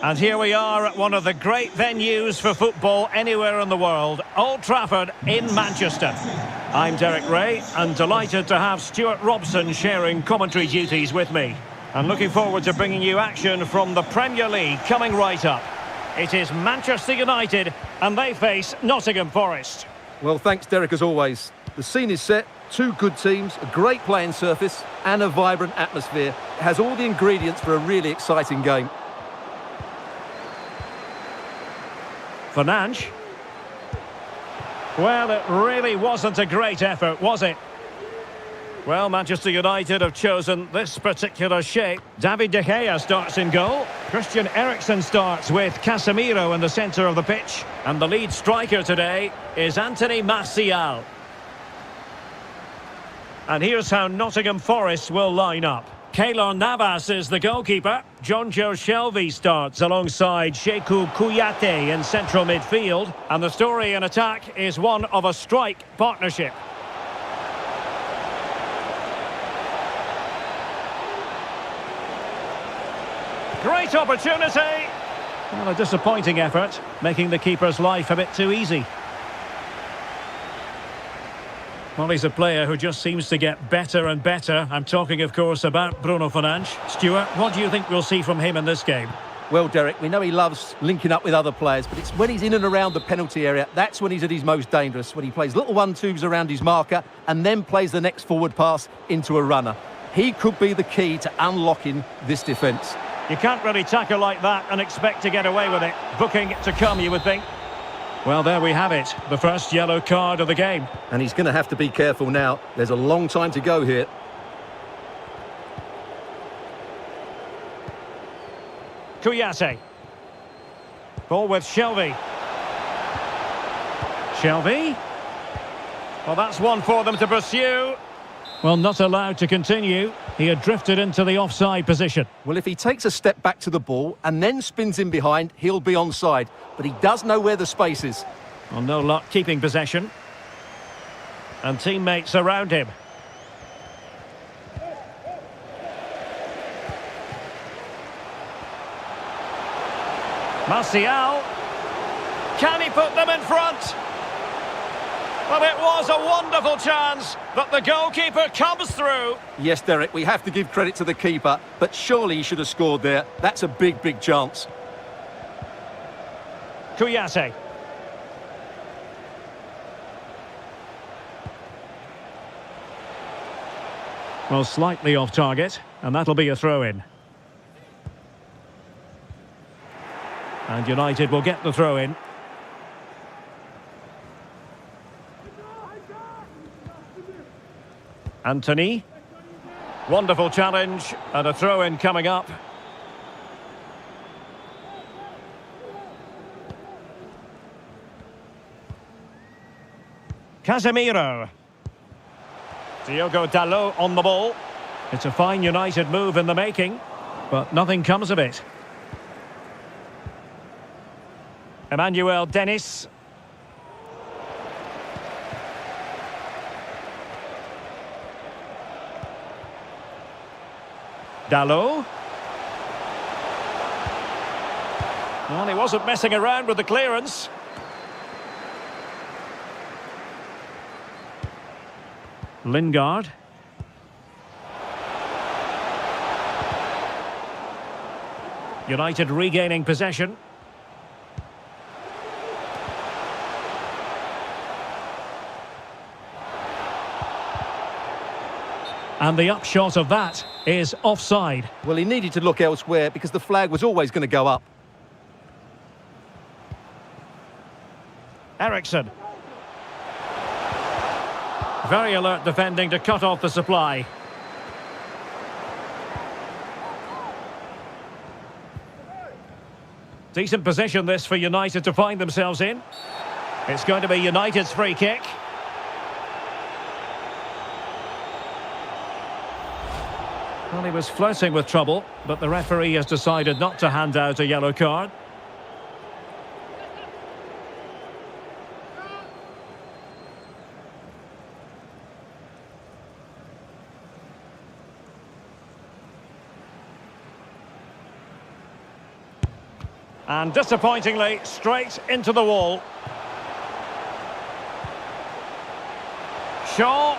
Speaker 1: And here we are at one of the great venues for football anywhere in the world, Old Trafford in Manchester. I'm Derek Ray, and delighted to have Stuart Robson sharing commentary duties with me. And looking forward to bringing you action from the Premier League coming right up. It is Manchester United, and they face Nottingham Forest.
Speaker 2: Well, thanks, Derek, as always. The scene is set, two good teams, a great playing surface, and a vibrant atmosphere. It has all the ingredients for a really exciting game.
Speaker 1: Fernandes. Well, it really wasn't a great effort, was it? Well, Manchester United have chosen this particular shape. David De Gea starts in goal. Christian Eriksen starts with Casemiro in the centre of the pitch. And the lead striker today is Anthony Martial. And here's how Nottingham Forest will line up. Keylor Navas is the goalkeeper. Jonjo Shelvey starts alongside Sheku Kouyaté in central midfield. And the story in attack is one of a strike partnership. Great opportunity. Well, a disappointing effort, making the keeper's life a bit too easy. Well, he's a player who just seems to get better and better. I'm talking, of course, about Bruno Fernandes. Stuart, what do you think we'll see from him in this game?
Speaker 2: Well, Derek, we know he loves linking up with other players, but it's when he's in and around the penalty area, that's when he's at his most dangerous, when he plays little 1-2s around his marker and then plays the next forward pass into a runner. He could be the key to unlocking this defence.
Speaker 1: You can't really tackle like that and expect to get away with it. Booking to come, you would think. Well, there we have it, the first yellow card of the game.
Speaker 2: And he's going to have to be careful now. There's a long time to go here.
Speaker 1: Kouyaté. Ball with Shelvey. Shelvey. Well, that's one for them to pursue. Well, not allowed to continue. He had drifted into the offside position.
Speaker 2: Well, if he takes a step back to the ball and then spins in behind, he'll be onside. But he does know where the space is.
Speaker 1: Well, no luck keeping possession. And teammates around him. Martial. Can he put them in front? Well, it was a wonderful chance, but the goalkeeper comes through.
Speaker 2: Yes, Derek, we have to give credit to the keeper, but surely he should have scored there. That's a big, big chance.
Speaker 1: Kouyaté. Well, slightly off target, and that'll be a throw-in. And United will get the throw-in. Anthony. Wonderful challenge, and a throw-in coming up. Casemiro. Diogo Dalot on the ball. It's a fine United move in the making, but nothing comes of it. Emmanuel Dennis. Dalot. Well, he wasn't messing around with the clearance. Lingard. United regaining possession. And the upshot of that is offside.
Speaker 2: Well, he needed to look elsewhere because the flag was always going to go up.
Speaker 1: Ericsson. Very alert defending to cut off the supply. Decent position this for United to find themselves in. It's going to be United's free kick. Well, he was flirting with trouble, but the referee has decided not to hand out a yellow card. And disappointingly, straight into the wall. Shaw.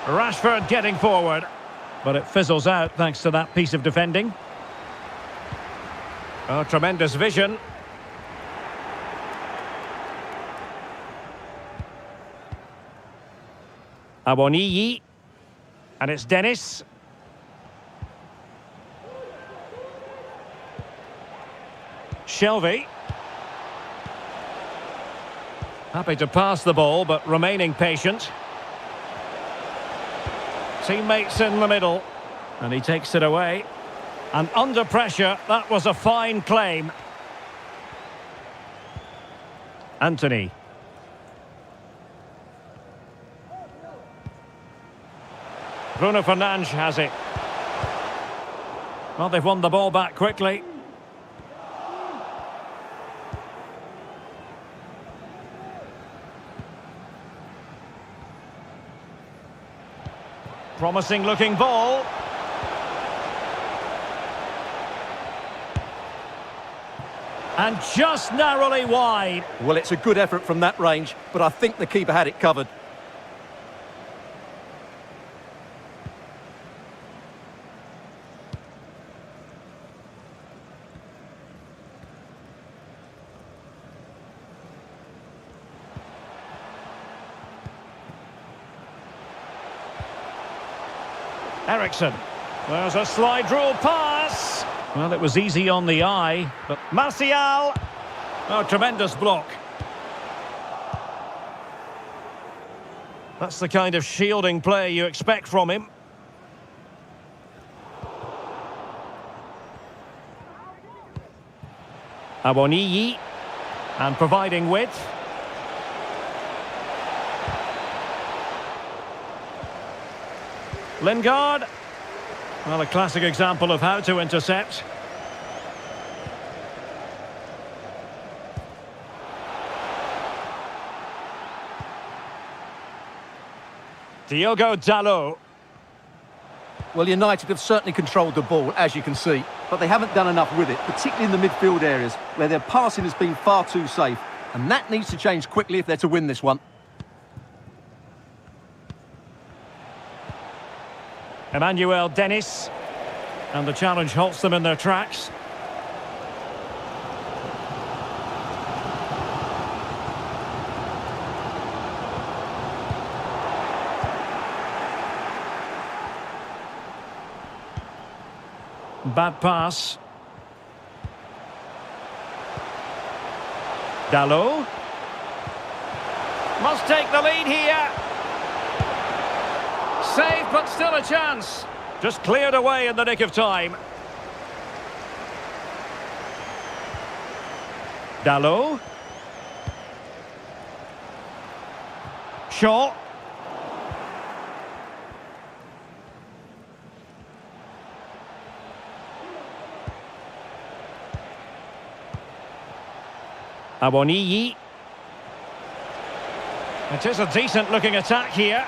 Speaker 1: Rashford getting forward, but it fizzles out thanks to that piece of defending. Oh, tremendous vision. Awoniyi. And it's Dennis. Shelvey. Happy to pass the ball, but remaining patient. Teammates in the middle, and he takes it away. And under pressure, that was a fine claim. Anthony. Bruno Fernandes has it. Well, they've won the ball back quickly. Promising looking ball. And just narrowly wide.
Speaker 2: Well, it's a good effort from that range, but I think the keeper had it covered.
Speaker 1: Ericsson. There's a slide rule pass. Well, it was easy on the eye, but Martial. Oh, tremendous block. That's the kind of shielding play you expect from him. Awoniyi, and providing width. Lingard. Well, a classic example of how to intercept. Diogo Dalot.
Speaker 2: Well, United have certainly controlled the ball, as you can see, but they haven't done enough with it, particularly in the midfield areas, where their passing has been far too safe. And that needs to change quickly if they're to win this one.
Speaker 1: Emmanuel Dennis. And the challenge halts them in their tracks. Bad pass. Dalot. Must take the lead here. Save, but still a chance. Just cleared away in the nick of time. Dalot. Shaw. Awoniyi. It is a decent-looking attack here.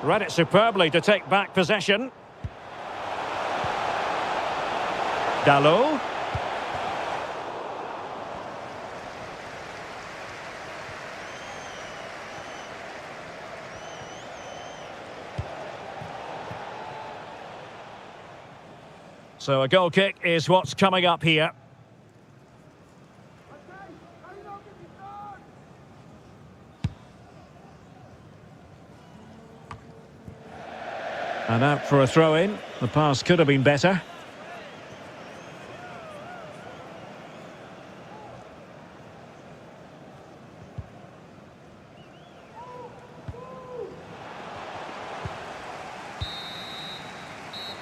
Speaker 1: Read it superbly to take back possession. Dalot. So a goal kick is what's coming up here. And out for a throw-in. The pass could have been better.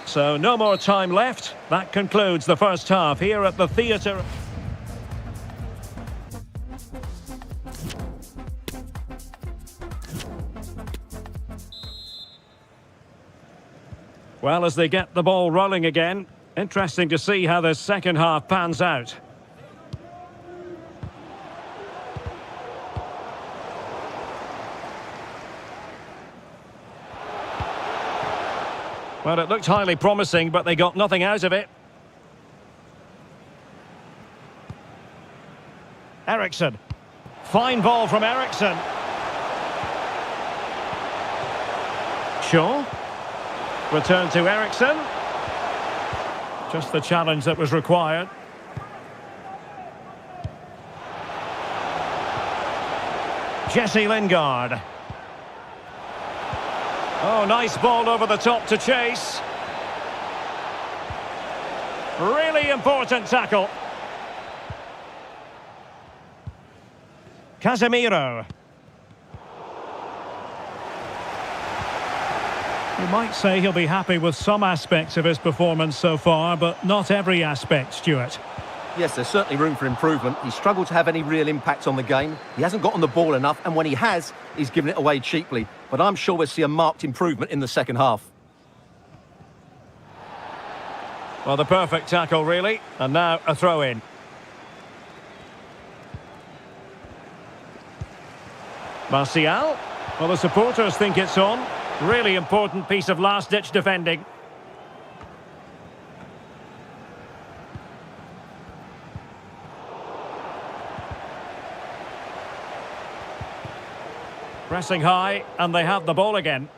Speaker 1: So no more time left. That concludes the first half here at the theatre. Well, as they get the ball rolling again, interesting to see how the second half pans out. Well, it looked highly promising, but they got nothing out of it. Eriksson. Fine ball from Eriksson. Shaw. Return to Eriksson. Just the challenge that was required. Jesse Lingard. Oh, nice ball over the top to chase. Really important tackle. Casemiro. You might say he'll be happy with some aspects of his performance so far, but not every aspect, Stuart.
Speaker 2: Yes, there's certainly room for improvement. He's struggled to have any real impact on the game. He hasn't got on the ball enough, and when he has, he's given it away cheaply. But I'm sure we'll see a marked improvement in the second half.
Speaker 1: Well, the perfect tackle, really. And now a throw-in. Martial. Well, the supporters think it's on. Really important piece of last-ditch defending. Pressing high, and they have the ball again.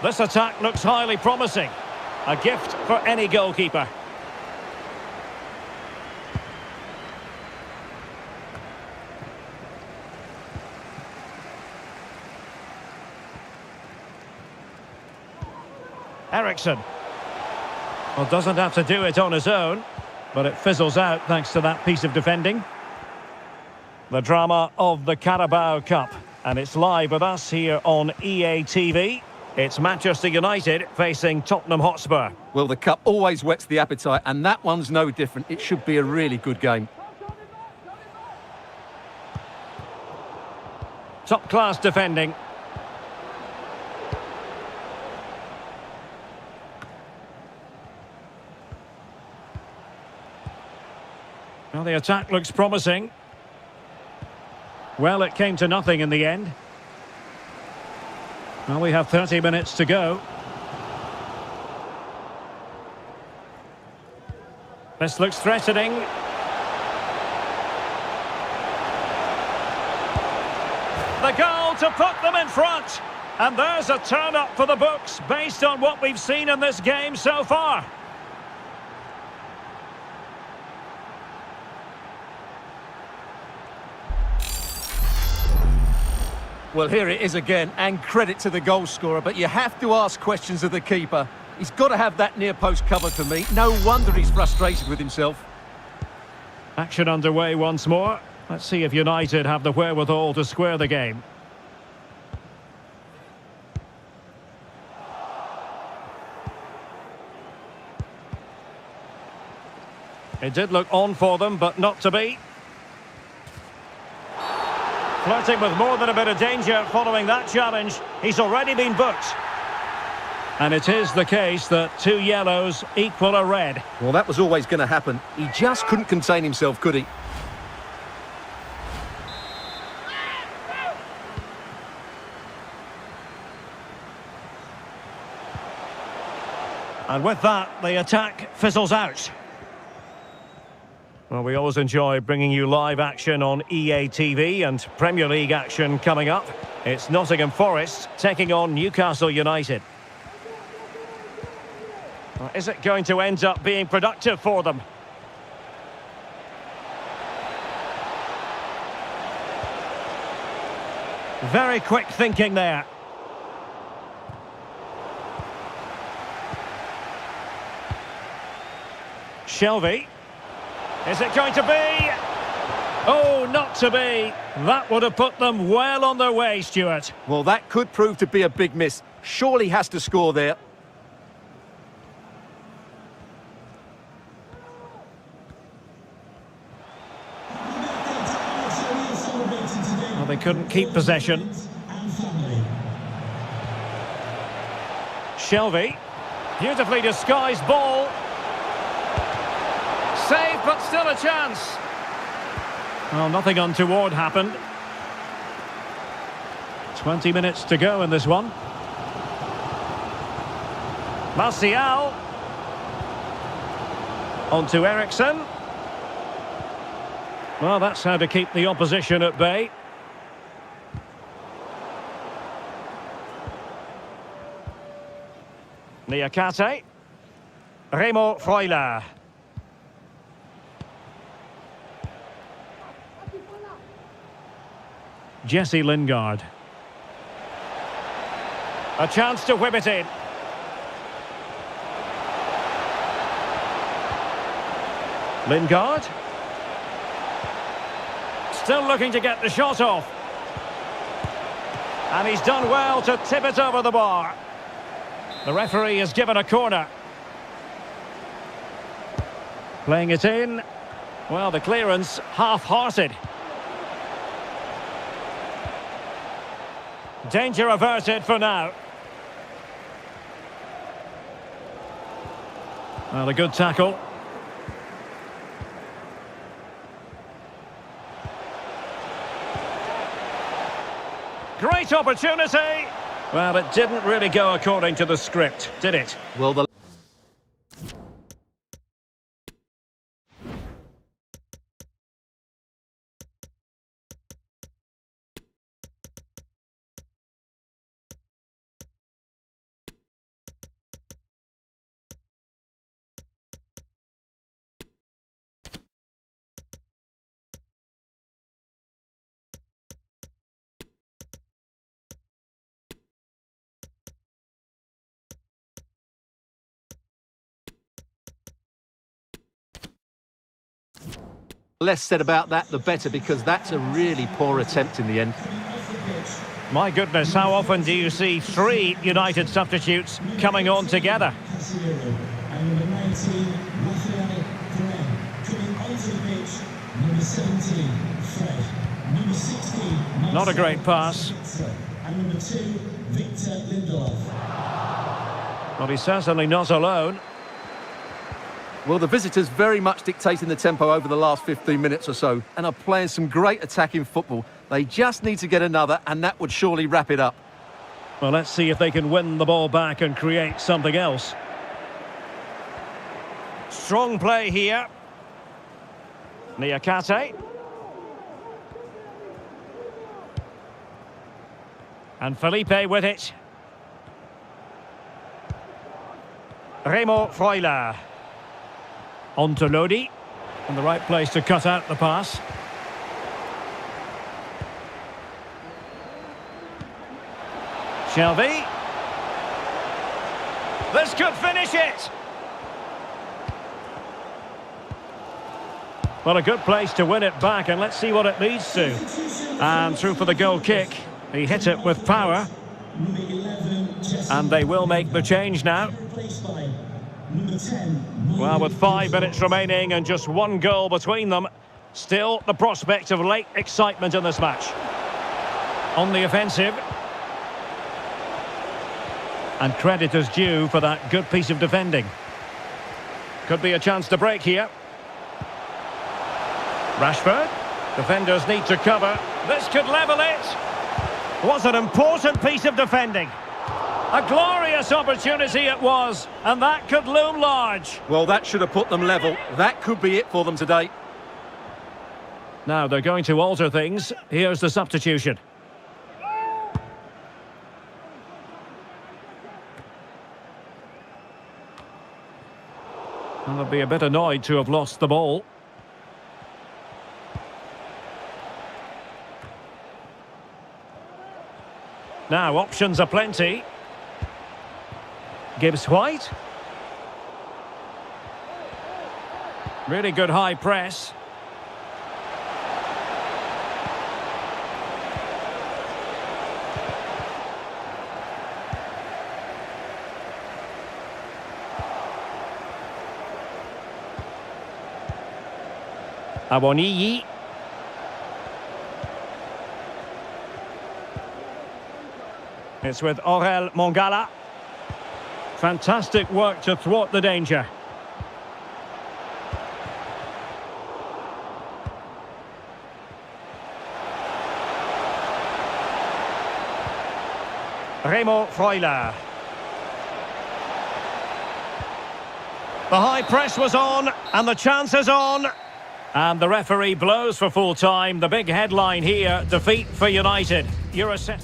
Speaker 1: This attack looks highly promising. A gift for any goalkeeper. Eriksson. Well, doesn't have to do it on his own, but it fizzles out thanks to that piece of defending. The drama of the Carabao Cup, and it's live with us here on EA TV. It's Manchester United facing Tottenham Hotspur.
Speaker 2: Well, the cup always whets the appetite, and that one's no different. It should be a really good game.
Speaker 1: Top-class defending. Well, the attack looks promising. Well, it came to nothing in the end. Well, we have 30 minutes to go. This looks threatening. The goal to put them in front. And there's a turn-up for the books based on what we've seen in this game so far.
Speaker 2: Well, here it is again, and credit to the goal scorer, but you have to ask questions of the keeper. He's got to have that near post covered for me. No wonder he's frustrated with himself.
Speaker 1: Action underway once more. Let's see if United have the wherewithal to square the game. It did look on for them, but not to be. Flirting with more than a bit of danger following that challenge. He's already been booked. And it is the case that 2 yellows equal a red.
Speaker 2: Well, that was always going to happen. He just couldn't contain himself, could he?
Speaker 1: And with that, the attack fizzles out. Well, we always enjoy bringing you live action on EA TV, and Premier League action coming up. It's Nottingham Forest taking on Newcastle United. Is it going to end up being productive for them? Very quick thinking there. Shelvey. Is it going to be? Oh, not to be. That would have put them well on their way, Stuart.
Speaker 2: Well, that could prove to be a big miss. Surely has to score there.
Speaker 1: Well, they couldn't keep possession. Shelvey. Beautifully disguised ball. Save, but still a chance. Well, nothing untoward happened. 20 minutes to go in this one. Martial. On to Ericsson. Well, that's how to keep the opposition at bay. Niakate. Remo Freuler. Jesse Lingard. A chance to whip it in. Lingard. Still looking to get the shot off. And he's done well to tip it over the bar. The referee has given a corner. Playing it in. Well, the clearance half-hearted. Danger averted for now. Well, a good tackle. Great opportunity. Well, it didn't really go according to the script, did it?
Speaker 2: Well, the Less said about that, the better, because that's a really poor attempt in the end.
Speaker 1: My goodness, how often do you see three United substitutes coming on together?
Speaker 3: And number 19, coming onto the pitch, number 17, Fred. Number 16,
Speaker 1: Not a great pass.
Speaker 3: and number 2, Victor Lindelof.
Speaker 1: Well, he's certainly not alone.
Speaker 2: Well, the visitors very much dictating the tempo over the last 15 minutes or so and are playing some great attacking football. They just need to get another, and that would surely wrap it up.
Speaker 1: Well, let's see if they can win the ball back and create something else. Strong play here. Niakate. And Felipe with it. Remo Freuler. On to Lodi. In the right place to cut out the pass. Shelby. This could finish it. Well, a good place to win it back, and let's see what it leads to. And through for the goal kick. He hit it with power.
Speaker 3: Number 11,
Speaker 1: And they will make the change now.
Speaker 3: replaced by number 10,
Speaker 1: Well, with 5 minutes remaining and just one goal between them, still the prospect of late excitement in this match. On the offensive. And credit is due for that good piece of defending. Could be a chance to break here. Rashford. Defenders need to cover. This could level it. Was an important piece of defending. A glorious opportunity it was, and that could loom large.
Speaker 2: Well, that should have put them level. That could be it for them today.
Speaker 1: Now they're going to alter things. Here's the substitution. And they'll be a bit annoyed to have lost the ball. Now, options are plenty. Gibbs White. Really good high press. Awoniyi. It's with Aurel Mongala. Fantastic work to thwart the danger. Remo Freuler. The high press was on, and the chance is on. And the referee blows for full time. The big headline here, defeat for United. You're a set.